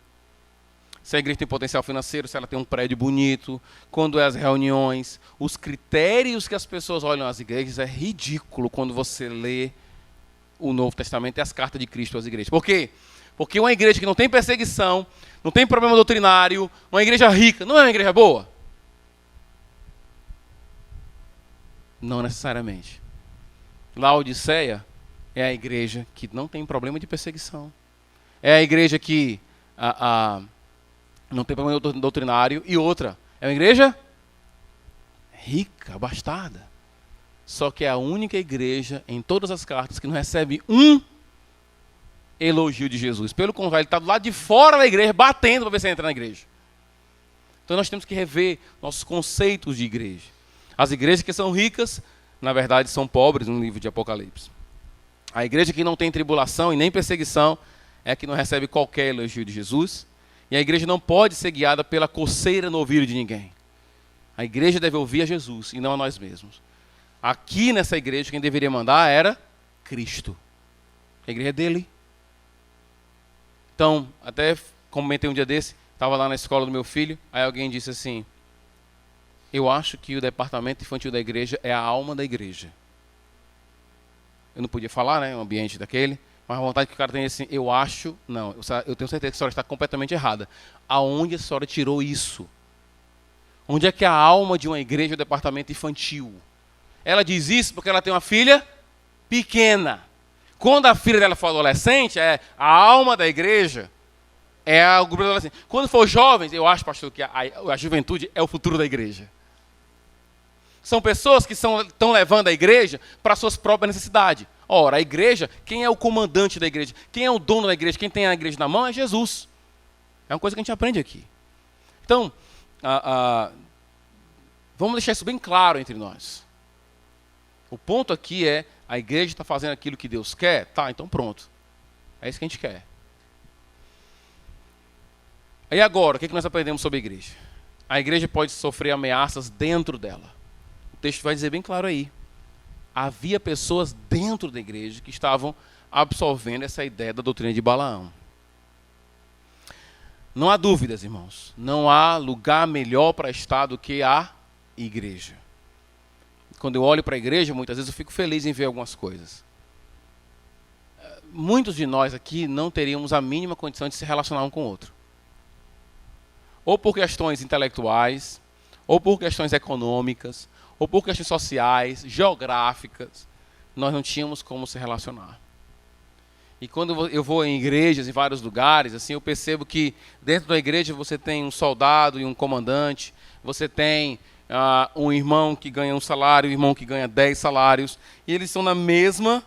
Se a igreja tem potencial financeiro, se ela tem um prédio bonito, quando é as reuniões, os critérios que as pessoas olham às igrejas é ridículo quando você lê o Novo Testamento e as cartas de Cristo às igrejas. Por quê? Porque uma igreja que não tem perseguição, não tem problema doutrinário, uma igreja rica, não é uma igreja boa? Não necessariamente. Laodiceia é a igreja que não tem problema de perseguição. É a igreja que não tem problema doutrinário. E outra, é uma igreja rica, abastada. Só que é a única igreja em todas as cartas que não recebe um elogio de Jesus. Pelo contrário, ele está do lado de fora da igreja, batendo para ver se entra na igreja. Então nós temos que rever nossos conceitos de igreja. As igrejas que são ricas, na verdade, são pobres no livro de Apocalipse. A igreja que não tem tribulação e nem perseguição é a que não recebe qualquer elogio de Jesus. E a igreja não pode ser guiada pela coceira no ouvido de ninguém. A igreja deve ouvir a Jesus e não a nós mesmos. Aqui nessa igreja, quem deveria mandar era Cristo. A igreja é dele. Então, até comentei um dia desse, estava lá na escola do meu filho, aí alguém disse assim, eu acho que o departamento infantil da igreja é a alma da igreja. Eu não podia falar, né, um ambiente daquele, mas a vontade que o cara tem é assim, eu acho, não, eu tenho certeza que a senhora está completamente errada. Aonde a senhora tirou isso? Onde é que é a alma de uma igreja é o departamento infantil? Ela diz isso porque ela tem uma filha pequena. Quando a filha dela for adolescente, a alma da igreja é o grupo adolescente. Quando for jovens, eu acho, pastor, que a juventude é o futuro da igreja. São pessoas que estão levando a igreja para suas próprias necessidades. Ora, a igreja, quem é o comandante da igreja? Quem é o dono da igreja? Quem tem a igreja na mão é Jesus. É uma coisa que a gente aprende aqui. Então, vamos deixar isso bem claro entre nós. O ponto aqui é, a igreja está fazendo aquilo que Deus quer? Tá, então pronto. É isso que a gente quer. E agora, o que nós aprendemos sobre a igreja? A igreja pode sofrer ameaças dentro dela. O texto vai dizer bem claro aí. Havia pessoas dentro da igreja que estavam absorvendo essa ideia da doutrina de Balaão. Não há dúvidas, irmãos. Não há lugar melhor para estar do que a igreja. Quando eu olho para a igreja, muitas vezes eu fico feliz em ver algumas coisas. Muitos de nós aqui não teríamos a mínima condição de se relacionar um com o outro. Ou por questões intelectuais, ou por questões econômicas, ou por questões sociais, geográficas, nós não tínhamos como se relacionar. E quando eu vou em igrejas, em vários lugares, assim, eu percebo que dentro da igreja você tem um soldado e um comandante, você tem um irmão que ganha um salário, um irmão que ganha 10 salários, e eles estão na mesma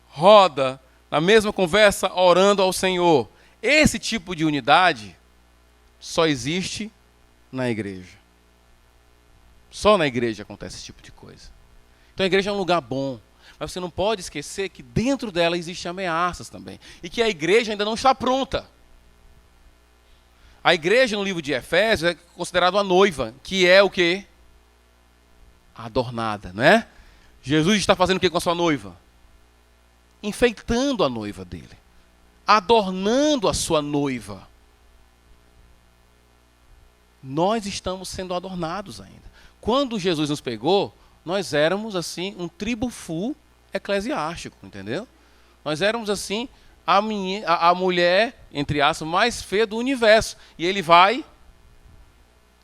roda, na mesma conversa, orando ao Senhor. Esse tipo de unidade só existe na igreja. Só na igreja acontece esse tipo de coisa. Então a igreja é um lugar bom, mas você não pode esquecer que dentro dela existem ameaças também, e que a igreja ainda não está pronta. A igreja no livro de Efésios é considerada uma noiva, que é o quê? Adornada, não é? Jesus está fazendo o que com a sua noiva? Enfeitando a noiva dele. Adornando a sua noiva. Nós estamos sendo adornados ainda. Quando Jesus nos pegou, nós éramos assim um tribufu eclesiástico, entendeu? Nós éramos assim a mulher, entre aspas, mais feia do universo. E ele vai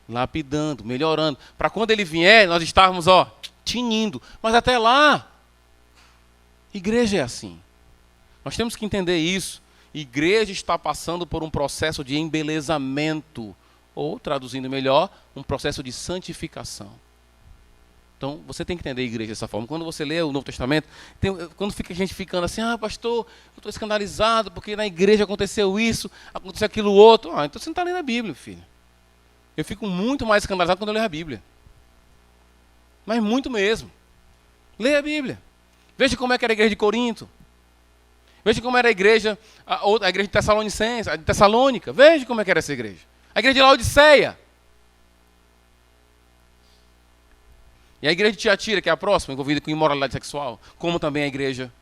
lapidando, melhorando. Para quando ele vier, nós estarmos, tinindo. Mas até lá, igreja é assim. Nós temos que entender isso. Igreja está passando por um processo de embelezamento. Ou, traduzindo melhor, um processo de santificação. Então, você tem que entender a igreja dessa forma. Quando você lê o Novo Testamento, quando fica a gente ficando assim, pastor, eu estou escandalizado porque na igreja aconteceu isso, aconteceu aquilo outro. Então você não está lendo a Bíblia, filho. Eu fico muito mais escandalizado quando eu leio a Bíblia. Mas muito mesmo. Leia a Bíblia. Veja como é que era a igreja de Corinto. Veja como era a igreja de Tessalonicense, a de Tessalônica. Veja como é que era essa igreja. A igreja de Laodiceia. E a igreja de Tiatira, que é a próxima, envolvida com imoralidade sexual. Como também a igreja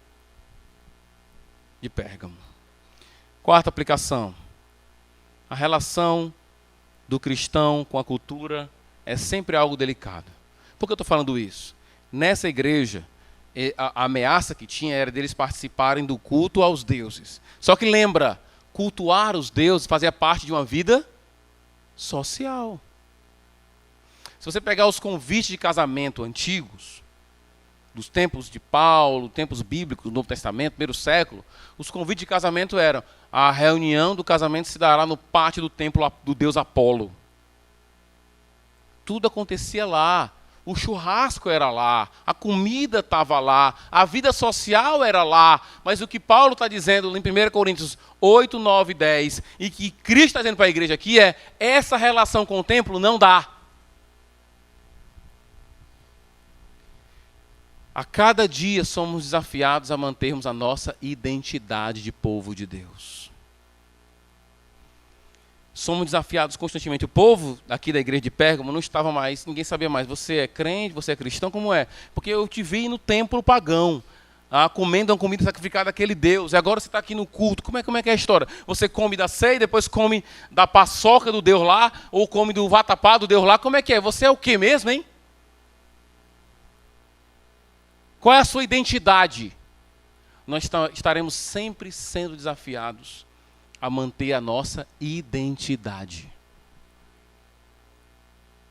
de Pérgamo. Quarta aplicação. A relação do cristão com a cultura é sempre algo delicado. Por que eu estou falando isso? Nessa igreja, a ameaça que tinha era deles participarem do culto aos deuses. Só que lembra, cultuar os deuses fazia parte de uma vida social. Se você pegar os convites de casamento antigos, dos tempos de Paulo, tempos bíblicos, do Novo Testamento, primeiro século, os convites de casamento eram: a reunião do casamento se dará no pátio do templo do deus Apolo. Tudo acontecia lá. O churrasco era lá, a comida estava lá, a vida social era lá. Mas o que Paulo está dizendo em 1 Coríntios 8, 9 e 10, e que Cristo está dizendo para a igreja aqui é, essa relação com o templo não dá. A cada dia somos desafiados a mantermos a nossa identidade de povo de Deus. Somos desafiados constantemente. O povo aqui da igreja de Pérgamo não estava mais, ninguém sabia mais, você é crente, você é cristão, como é? Porque eu te vi no templo pagão, comendo uma comida sacrificada àquele Deus, e agora você está aqui no culto, como é que é a história? Você come da ceia, depois come da paçoca do Deus lá, ou come do vatapá do Deus lá, como é que é? Você é o que mesmo, hein? Qual é a sua identidade? Nós estaremos sempre sendo desafiados a manter a nossa identidade.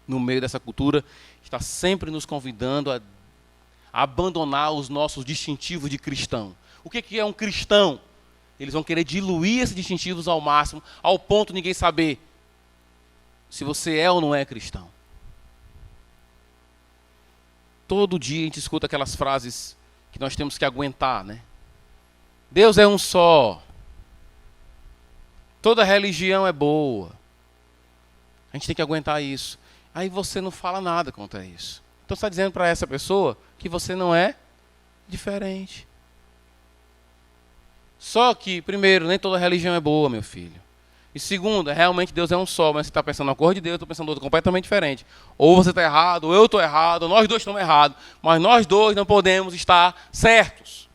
No meio dessa cultura, está sempre nos convidando a abandonar os nossos distintivos de cristão. O que é um cristão? Eles vão querer diluir esses distintivos ao máximo, ao ponto de ninguém saber se você é ou não é cristão. Todo dia a gente escuta aquelas frases que nós temos que aguentar, né? Deus é um só. Toda religião é boa. A gente tem que aguentar isso. Aí você não fala nada contra isso. Então você está dizendo para essa pessoa que você não é diferente. Só que, primeiro, nem toda religião é boa, meu filho. E segundo, realmente Deus é um só, mas você está pensando na cor de Deus, eu estou pensando em outro completamente diferente. Ou você está errado, ou eu estou errado, ou nós dois estamos errados. Mas nós dois não podemos estar certos.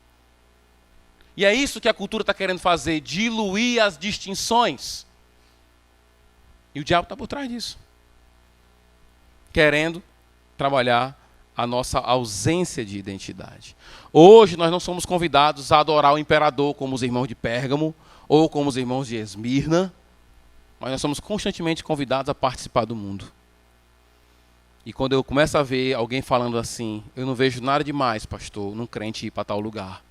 E é isso que a cultura está querendo fazer, diluir as distinções. E o diabo está por trás disso. Querendo trabalhar a nossa ausência de identidade. Hoje nós não somos convidados a adorar o imperador como os irmãos de Pérgamo, ou como os irmãos de Esmirna, mas nós somos constantemente convidados a participar do mundo. E quando eu começo a ver alguém falando assim, eu não vejo nada demais, pastor, num crente ir para tal lugar.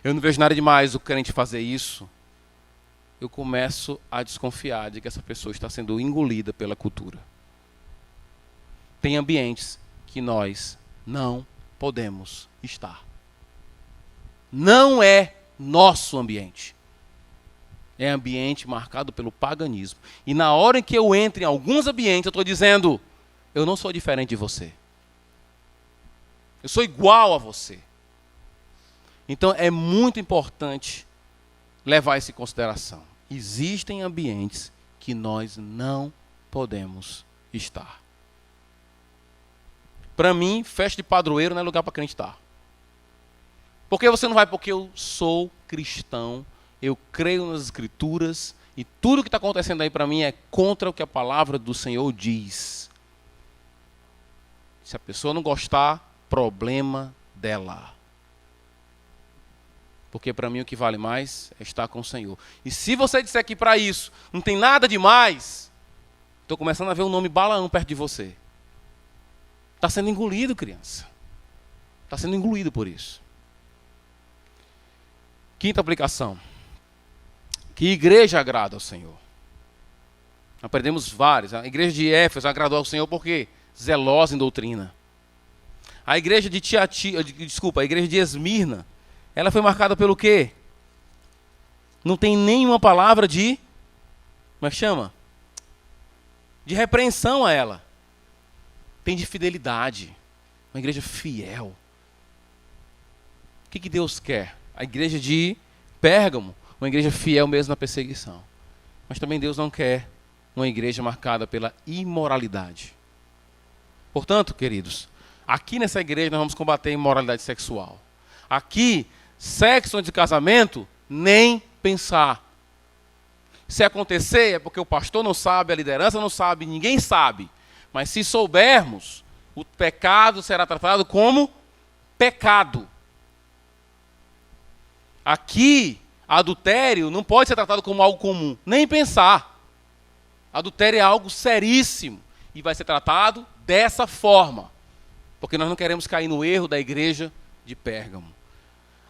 Eu não vejo nada demais o crente fazer isso. Eu começo a desconfiar de que essa pessoa está sendo engolida pela cultura. Tem ambientes que nós não podemos estar. Não é nosso ambiente. É ambiente marcado pelo paganismo. E na hora em que eu entro em alguns ambientes, eu estou dizendo, eu não sou diferente de você. Eu sou igual a você. Então é muito importante levar isso em consideração. Existem ambientes que nós não podemos estar. Para mim, festa de padroeiro não é lugar para crente estar. Por que você não vai? Porque eu sou cristão, eu creio nas escrituras, e tudo que está acontecendo aí para mim é contra o que a palavra do Senhor diz. Se a pessoa não gostar, problema dela. Porque para mim o que vale mais é estar com o Senhor. E se você disser que para isso não tem nada demais, estou começando a ver o nome Balaão perto de você. Está sendo engolido, criança. Está sendo engolido por isso. Quinta aplicação. Que igreja agrada ao Senhor? Aprendemos várias. A igreja de Éfeso agradou ao Senhor porque zelosa em doutrina. A igreja de a igreja de Esmirna, ela foi marcada pelo quê? Não tem nenhuma palavra de, como é que chama? De repreensão a ela. Tem de fidelidade. Uma igreja fiel. O que Deus quer? A igreja de Pérgamo, uma igreja fiel mesmo na perseguição. Mas também Deus não quer uma igreja marcada pela imoralidade. Portanto, queridos, aqui nessa igreja nós vamos combater a imoralidade sexual. Aqui, sexo antes de casamento, nem pensar. Se acontecer é porque o pastor não sabe, a liderança não sabe, ninguém sabe. Mas se soubermos, o pecado será tratado como pecado. Aqui, adultério não pode ser tratado como algo comum, nem pensar. Adultério é algo seríssimo e vai ser tratado dessa forma, porque nós não queremos cair no erro da igreja de Pérgamo.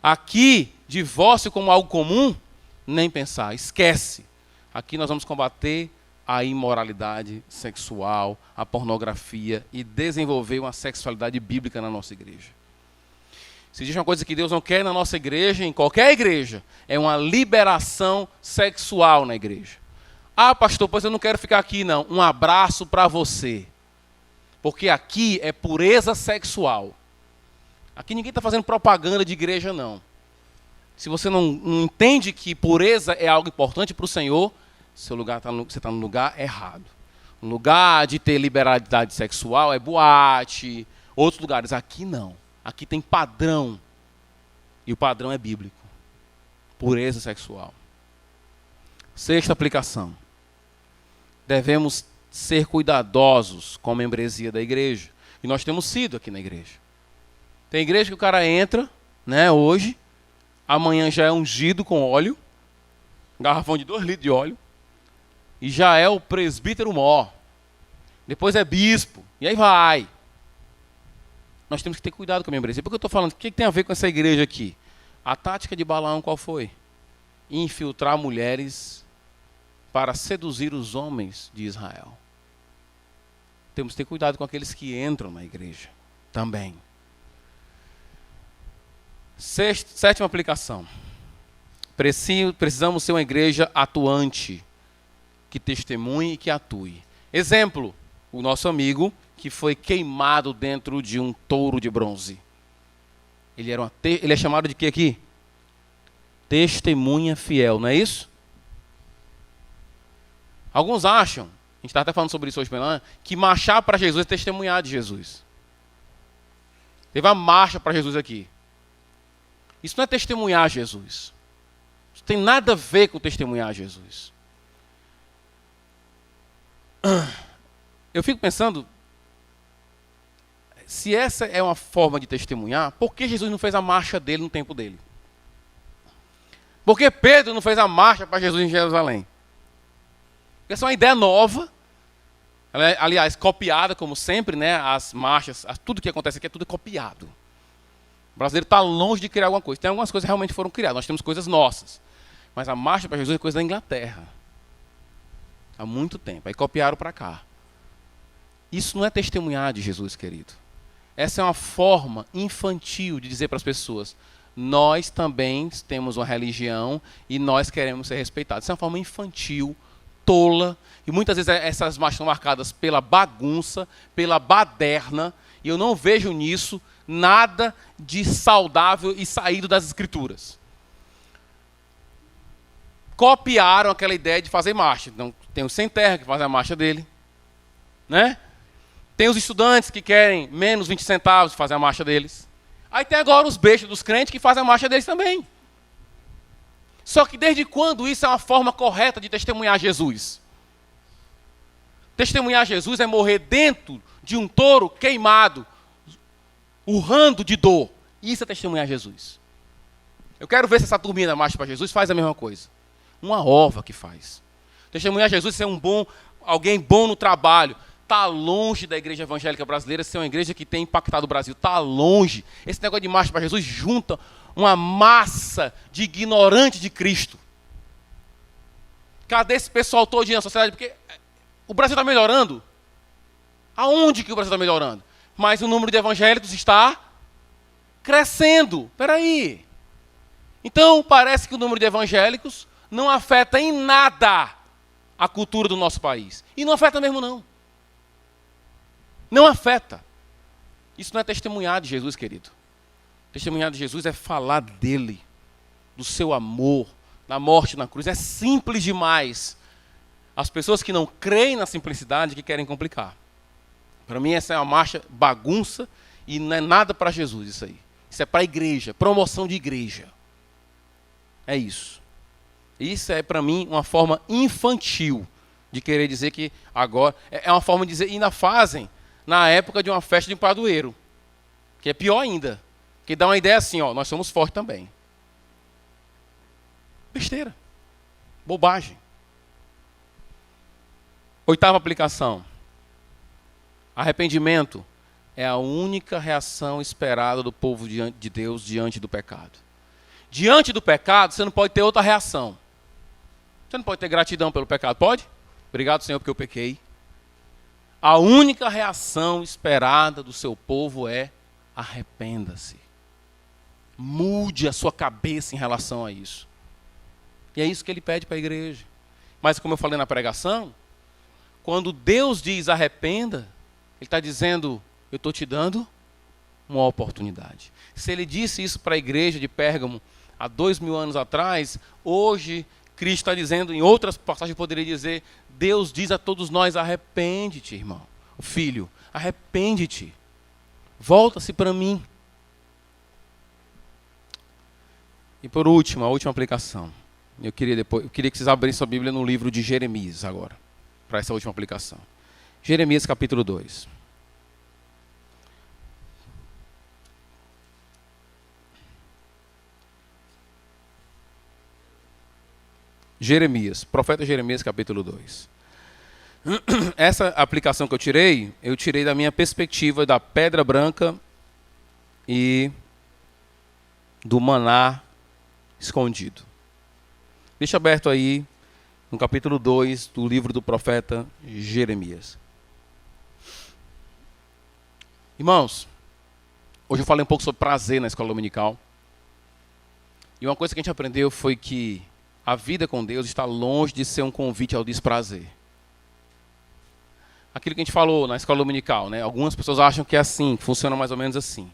Aqui, divórcio como algo comum, nem pensar, esquece. Aqui nós vamos combater a imoralidade sexual, a pornografia e desenvolver uma sexualidade bíblica na nossa igreja. Se existe uma coisa que Deus não quer na nossa igreja, em qualquer igreja, é uma liberação sexual na igreja. Ah, pastor, pois eu não quero ficar aqui, não. Um abraço para você. Porque aqui é pureza sexual. Aqui ninguém está fazendo propaganda de igreja, não. Se você não entende que pureza é algo importante para o Senhor, você está no lugar errado. Um lugar de ter liberalidade sexual é boate, outros lugares. Aqui não. Aqui tem padrão. E o padrão é bíblico. Pureza sexual. Sexta aplicação. Devemos ser cuidadosos com a membresia da igreja. E nós temos sido aqui na igreja. Tem igreja que o cara entra, né, hoje, amanhã já é ungido com óleo, um garrafão de 2 litros de óleo, e já é o presbítero mor. Depois é bispo, e aí vai. Nós temos que ter cuidado com a membresia. Por que eu estou falando? O que tem a ver com essa igreja aqui? A tática de Balaão qual foi? Infiltrar mulheres para seduzir os homens de Israel. Temos que ter cuidado com aqueles que entram na igreja também. Sétima aplicação. Precisamos ser uma igreja atuante, que testemunhe e que atue. Exemplo, o nosso amigo que foi queimado dentro de um touro de bronze. Ele é chamado de quê aqui? Testemunha fiel, não é isso? Alguns acham, a gente está até falando sobre isso hoje pela manhã, que marchar para Jesus é testemunhar de Jesus. Teve uma marcha para Jesus aqui. Isso não é testemunhar Jesus. Isso tem nada a ver com testemunhar Jesus. Eu fico pensando, se essa é uma forma de testemunhar, por que Jesus não fez a marcha dele no tempo dele? Por que Pedro não fez a marcha para Jesus em Jerusalém? Essa é uma ideia nova, aliás, copiada como sempre, né? As marchas, tudo que acontece aqui é tudo copiado. O brasileiro está longe de criar alguma coisa. Tem algumas coisas que realmente foram criadas, nós temos coisas nossas. Mas a marcha para Jesus é coisa da Inglaterra. Há muito tempo. Aí copiaram para cá. Isso não é testemunhar de Jesus, querido. Essa é uma forma infantil de dizer para as pessoas: nós também temos uma religião e nós queremos ser respeitados. Isso é uma forma infantil, tola. E muitas vezes essas marchas são marcadas pela bagunça, pela baderna. E eu não vejo nisso nada de saudável e saído das Escrituras. Copiaram aquela ideia de fazer marcha. Então, tem o Sem Terra que faz a marcha dele, né? Tem os estudantes que querem menos 20 centavos fazer a marcha deles. Aí tem agora os bestas dos crentes que fazem a marcha deles também. Só que desde quando isso é uma forma correta de testemunhar Jesus? Testemunhar Jesus é morrer dentro de um touro queimado, urrando de dor. Isso é testemunhar Jesus. Eu quero ver se essa turminha da Marcha para Jesus faz a mesma coisa. Uma ova que faz. Testemunhar Jesus é ser alguém bom no trabalho. Está longe da igreja evangélica brasileira ser uma igreja que tem impactado o Brasil. Está longe. Esse negócio de Marcha para Jesus junta uma massa de ignorantes de Cristo. Cadê esse pessoal todo na sociedade? Porque o Brasil está melhorando. Aonde que o Brasil está melhorando? Mas o número de evangélicos está crescendo. Espera aí. Então, parece que o número de evangélicos não afeta em nada a cultura do nosso país. E não afeta mesmo, não. Não afeta. Isso não é testemunhar de Jesus, querido. Testemunhar de Jesus é falar dele, do seu amor, na morte na cruz. É simples demais. As pessoas que não creem na simplicidade que querem complicar. Para mim, essa é uma marcha bagunça e não é nada para Jesus isso aí. Isso é para a igreja, promoção de igreja. É isso. Isso é, para mim, uma forma infantil de querer dizer que agora... É uma forma de dizer, e ainda fazem na época de uma festa de padroeiro, que é pior ainda. Que dá uma ideia assim, ó, nós somos fortes também. Besteira. Bobagem. Oitava aplicação. Arrependimento é a única reação esperada do povo de Deus diante do pecado. Diante do pecado, você não pode ter outra reação. Você não pode ter gratidão pelo pecado, pode? Obrigado, Senhor, porque eu pequei. A única reação esperada do seu povo é: arrependa-se. Mude a sua cabeça em relação a isso. E é isso que ele pede para a igreja. Mas como eu falei na pregação, quando Deus diz arrependa, Ele está dizendo: eu estou te dando uma oportunidade. Se Ele disse isso para a igreja de Pérgamo há 2000 anos atrás, hoje Cristo está dizendo, em outras passagens poderia dizer, Deus diz a todos nós: arrepende-te, irmão, o filho, arrepende-te, volta-se para mim. E por último, a última aplicação. Eu queria que vocês abrissem a Bíblia no livro de Jeremias agora, para essa última aplicação. Jeremias capítulo 2. Jeremias, profeta Jeremias capítulo 2. Essa aplicação que eu tirei da minha perspectiva da pedra branca e do maná escondido. Deixa aberto aí no capítulo 2 do livro do profeta Jeremias. Irmãos, hoje eu falei um pouco sobre prazer na escola dominical. E uma coisa que a gente aprendeu foi que a vida com Deus está longe de ser um convite ao desprazer. Aquilo que a gente falou na escola dominical, né? Algumas pessoas acham que é assim, que funciona mais ou menos assim.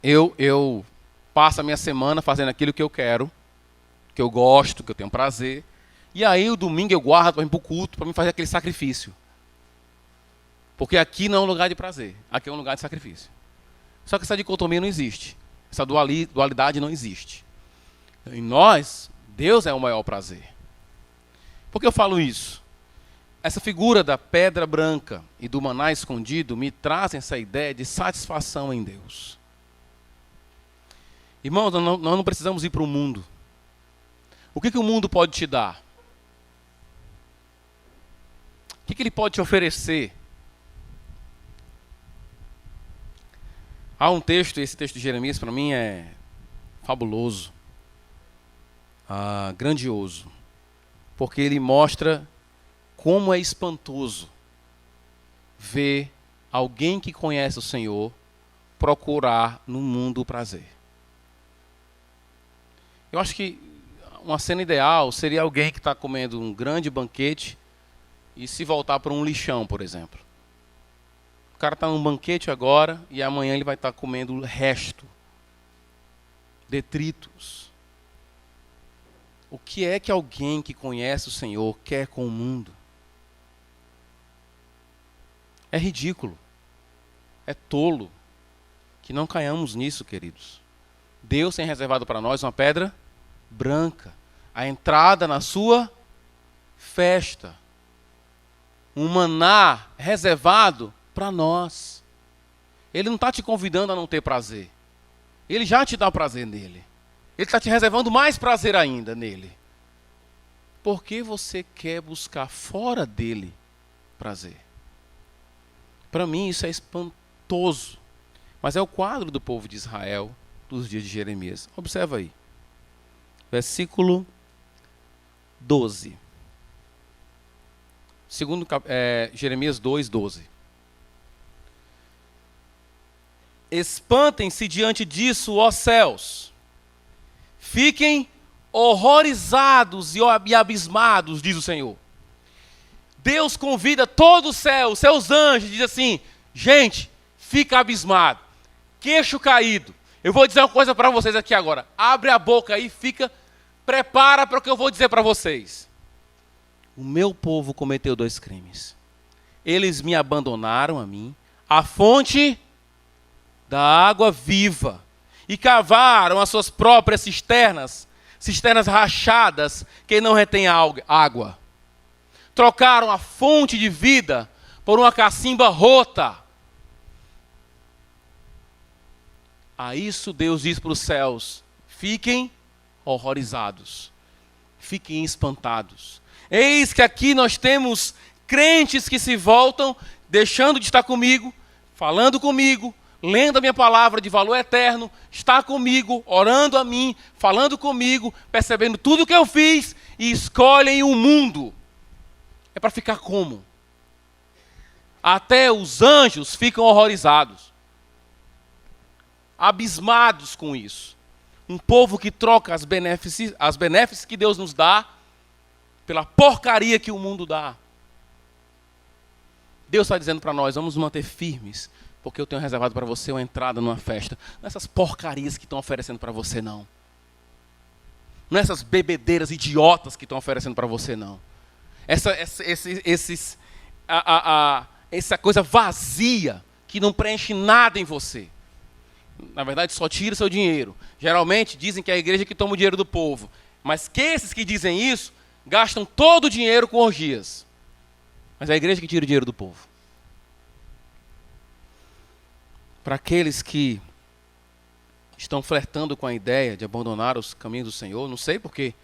Eu passo a minha semana fazendo aquilo que eu quero, que eu gosto, que eu tenho prazer. E aí o domingo eu guardo para ir para o culto, para me fazer aquele sacrifício. Porque aqui não é um lugar de prazer, aqui é um lugar de sacrifício. Só que essa dicotomia não existe. Essa dualidade não existe. Em nós, Deus é o maior prazer. Por que eu falo isso? Essa figura da pedra branca e do maná escondido me trazem essa ideia de satisfação em Deus. Irmãos, nós não precisamos ir para o mundo. O que o mundo pode te dar? O que ele pode te oferecer? Há um texto, esse texto de Jeremias para mim é fabuloso, grandioso, porque ele mostra como é espantoso ver alguém que conhece o Senhor procurar no mundo o prazer. Eu acho que uma cena ideal seria alguém que está comendo um grande banquete e se voltar para um lixão, por exemplo. O cara está num banquete agora e amanhã ele vai estar comendo o resto, detritos. O que é que alguém que conhece o Senhor quer com o mundo? É ridículo, é tolo que não caiamos nisso, queridos. Deus tem reservado para nós uma pedra branca, a entrada na sua festa, um maná reservado para nós. Ele não está te convidando a não ter prazer, Ele já te dá prazer nele. Ele está te reservando mais prazer ainda nele. Por que você quer buscar fora dele prazer? Para mim isso é espantoso. Mas é o quadro do povo de Israel dos dias de Jeremias. Observa aí. Versículo 12. Jeremias 2, 12. Espantem-se diante disso, ó céus. Fiquem horrorizados e abismados, diz o Senhor. Deus convida todo o céu, os seus anjos, diz assim: gente, fica abismado, queixo caído. Eu vou dizer uma coisa para vocês aqui agora. Abre a boca aí, prepara para o que eu vou dizer para vocês. O meu povo cometeu 2 crimes. Eles me abandonaram a mim, a fonte da água viva, e cavaram as suas próprias cisternas rachadas que não retêm água. Trocaram a fonte de vida por uma cacimba rota. A isso Deus diz para os céus: fiquem horrorizados, fiquem espantados. Eis que aqui nós temos crentes que se voltam, deixando de estar comigo, falando comigo, lendo a minha palavra de valor eterno, está comigo, orando a mim, falando comigo, percebendo tudo o que eu fiz, e escolhem o mundo. É para ficar como? Até os anjos ficam horrorizados, abismados com isso. Um povo que troca as benéficas que Deus nos dá pela porcaria que o mundo dá. Deus está dizendo para nós, vamos nos manter firmes, porque eu tenho reservado para você uma entrada numa festa. Não é essas porcarias que estão oferecendo para você, não. Não é essas bebedeiras idiotas que estão oferecendo para você, não. Essa coisa vazia, que não preenche nada em você. Na verdade, só tira seu dinheiro. Geralmente dizem que é a igreja que toma o dinheiro do povo. Mas que esses que dizem isso, gastam todo o dinheiro com orgias. Mas é a igreja que tira o dinheiro do povo. Para aqueles que estão flertando com a ideia de abandonar os caminhos do Senhor, não sei porquê.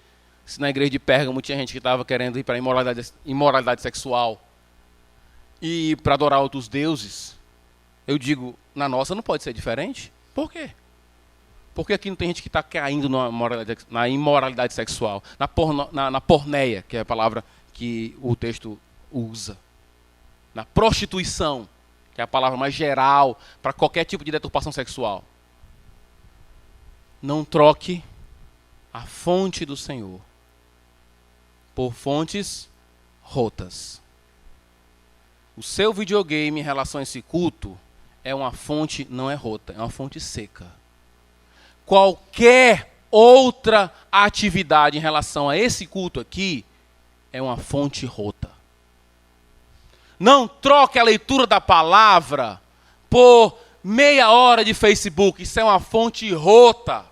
Se na igreja de Pérgamo tinha gente que estava querendo ir para a imoralidade sexual e para adorar outros deuses, eu digo, na nossa não pode ser diferente. Por quê? Porque aqui não tem gente que está caindo na imoralidade sexual, na porneia, que é a palavra que o texto usa. Na prostituição, que é a palavra mais geral para qualquer tipo de deturpação sexual. Não troque a fonte do Senhor por fontes rotas. O seu videogame em relação a esse culto é uma fonte, não é rota, é uma fonte seca. Qualquer outra atividade em relação a esse culto aqui é uma fonte rota. Não troque a leitura da palavra por meia hora de Facebook. Isso é uma fonte rota.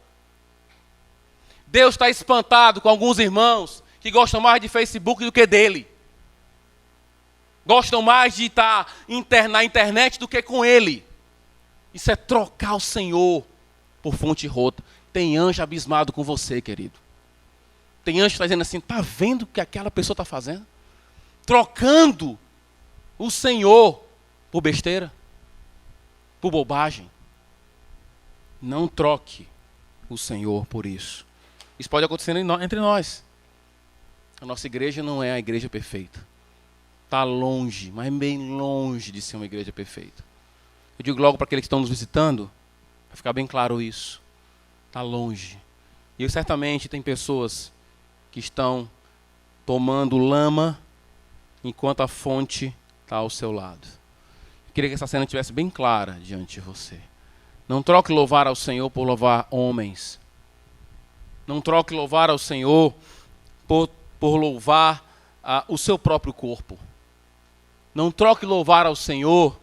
Deus está espantado com alguns irmãos que gostam mais de Facebook do que dele. Gostam mais de estar na internet do que com ele. Isso é trocar o Senhor por fonte rota. Tem anjo abismado com você, querido. Tem anjo que está dizendo assim, está vendo o que aquela pessoa está fazendo? Trocando o Senhor por besteira, por bobagem. Não troque o Senhor por isso. Isso pode acontecer entre nós. A nossa igreja não é a igreja perfeita. Está longe, mas bem longe de ser uma igreja perfeita. Eu digo logo para aqueles que estão nos visitando, vai ficar bem claro isso. Está longe. E certamente tem pessoas que estão tomando lama enquanto a fonte está ao seu lado. Eu queria que essa cena estivesse bem clara diante de você. Não troque louvar ao Senhor por louvar homens. Não troque louvar ao Senhor por louvar o seu próprio corpo. Não troque louvar ao Senhor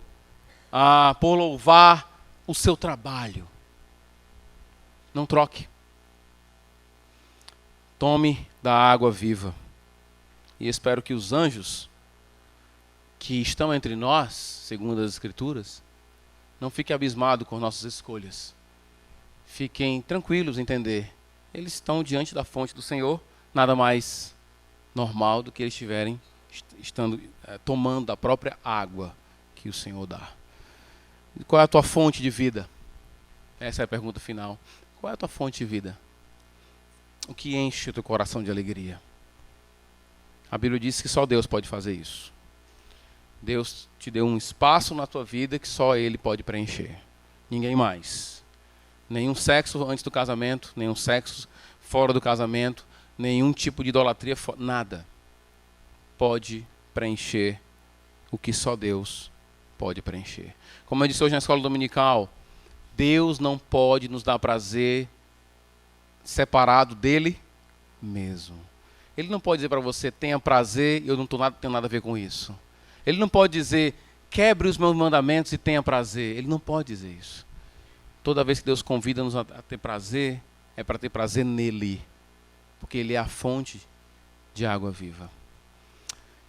por louvar o seu trabalho. Não troque. Tome da água viva. E espero que os anjos que estão entre nós, segundo as Escrituras, não fiquem abismados com nossas escolhas. Fiquem tranquilos em entender. Eles estão diante da fonte do Senhor, nada mais normal do que eles estiverem tomando da própria água que o Senhor dá. E qual é a tua fonte de vida? Essa é a pergunta final. Qual é a tua fonte de vida? O que enche o teu coração de alegria? A Bíblia diz que só Deus pode fazer isso. Deus te deu um espaço na tua vida que só Ele pode preencher. Ninguém mais. Nenhum sexo antes do casamento, nenhum sexo fora do casamento, nenhum tipo de idolatria, nada pode preencher o que só Deus pode preencher. Como eu disse hoje na escola dominical, Deus não pode nos dar prazer separado dele mesmo. Ele não pode dizer para você, tenha prazer, eu não tenho nada a ver com isso. Ele não pode dizer, quebre os meus mandamentos e tenha prazer. Ele não pode dizer isso. Toda vez que Deus convida-nos a ter prazer, é para ter prazer nele. Porque Ele é a fonte de água viva.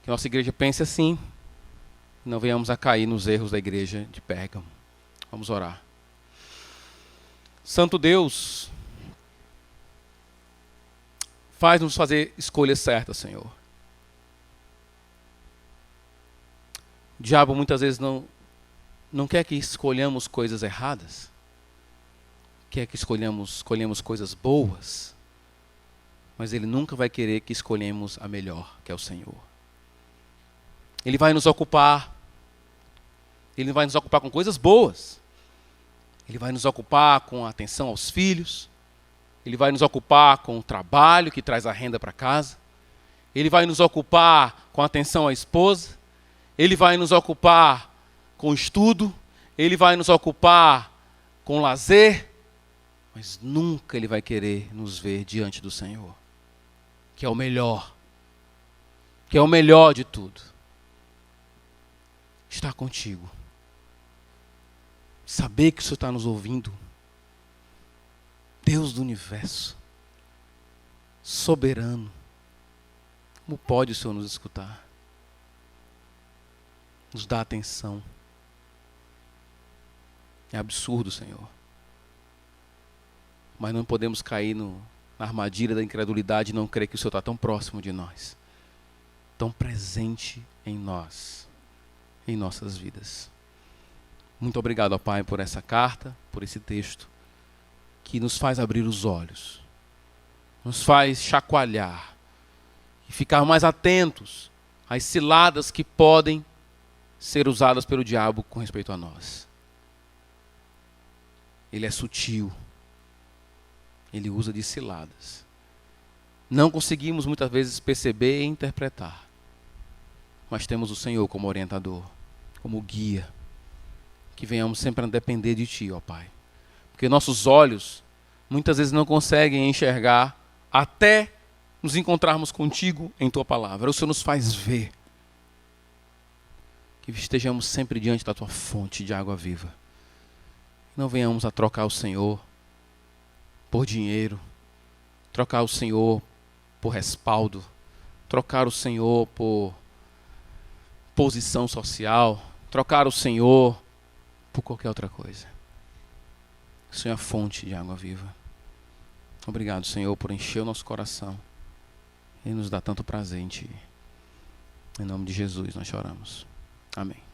Que nossa igreja pense assim, não venhamos a cair nos erros da igreja de Pérgamo. Vamos orar. Santo Deus, faz-nos fazer escolhas certas, Senhor. O diabo muitas vezes não quer que escolhamos coisas erradas. Quer que escolhemos coisas boas. Mas ele nunca vai querer que escolhemos a melhor, que é o Senhor. Ele vai nos ocupar. Ele vai nos ocupar com coisas boas. Ele vai nos ocupar com a atenção aos filhos. Ele vai nos ocupar com o trabalho que traz a renda para casa. Ele vai nos ocupar com a atenção à esposa. Ele vai nos ocupar com o estudo. Ele vai nos ocupar com lazer. Mas nunca Ele vai querer nos ver diante do Senhor, que é o melhor. Que é o melhor de tudo. Estar contigo. Saber que o Senhor está nos ouvindo. Deus do universo. Soberano. Como pode o Senhor nos escutar? Nos dá atenção. É absurdo, Senhor. Mas não podemos cair na armadilha da incredulidade e não crer que o Senhor está tão próximo de nós. Tão presente em nós. Em nossas vidas. Muito obrigado, ó Pai, por essa carta, por esse texto, que nos faz abrir os olhos, nos faz chacoalhar e ficar mais atentos às ciladas que podem ser usadas pelo diabo com respeito a nós. Ele é sutil, ele usa de ciladas. Não conseguimos muitas vezes perceber e interpretar, mas temos o Senhor como orientador, como guia. Que venhamos sempre a depender de Ti, ó Pai. Porque nossos olhos muitas vezes não conseguem enxergar até nos encontrarmos contigo em Tua palavra. O Senhor nos faz ver. Que estejamos sempre diante da Tua fonte de água viva. Não venhamos a trocar o Senhor por dinheiro, trocar o Senhor por respaldo, trocar o Senhor por posição social, trocar o Senhor por qualquer outra coisa. O Senhor é a fonte de água viva. Obrigado, Senhor, por encher o nosso coração e nos dar tanto prazer em Ti. Em nome de Jesus nós choramos. Amém.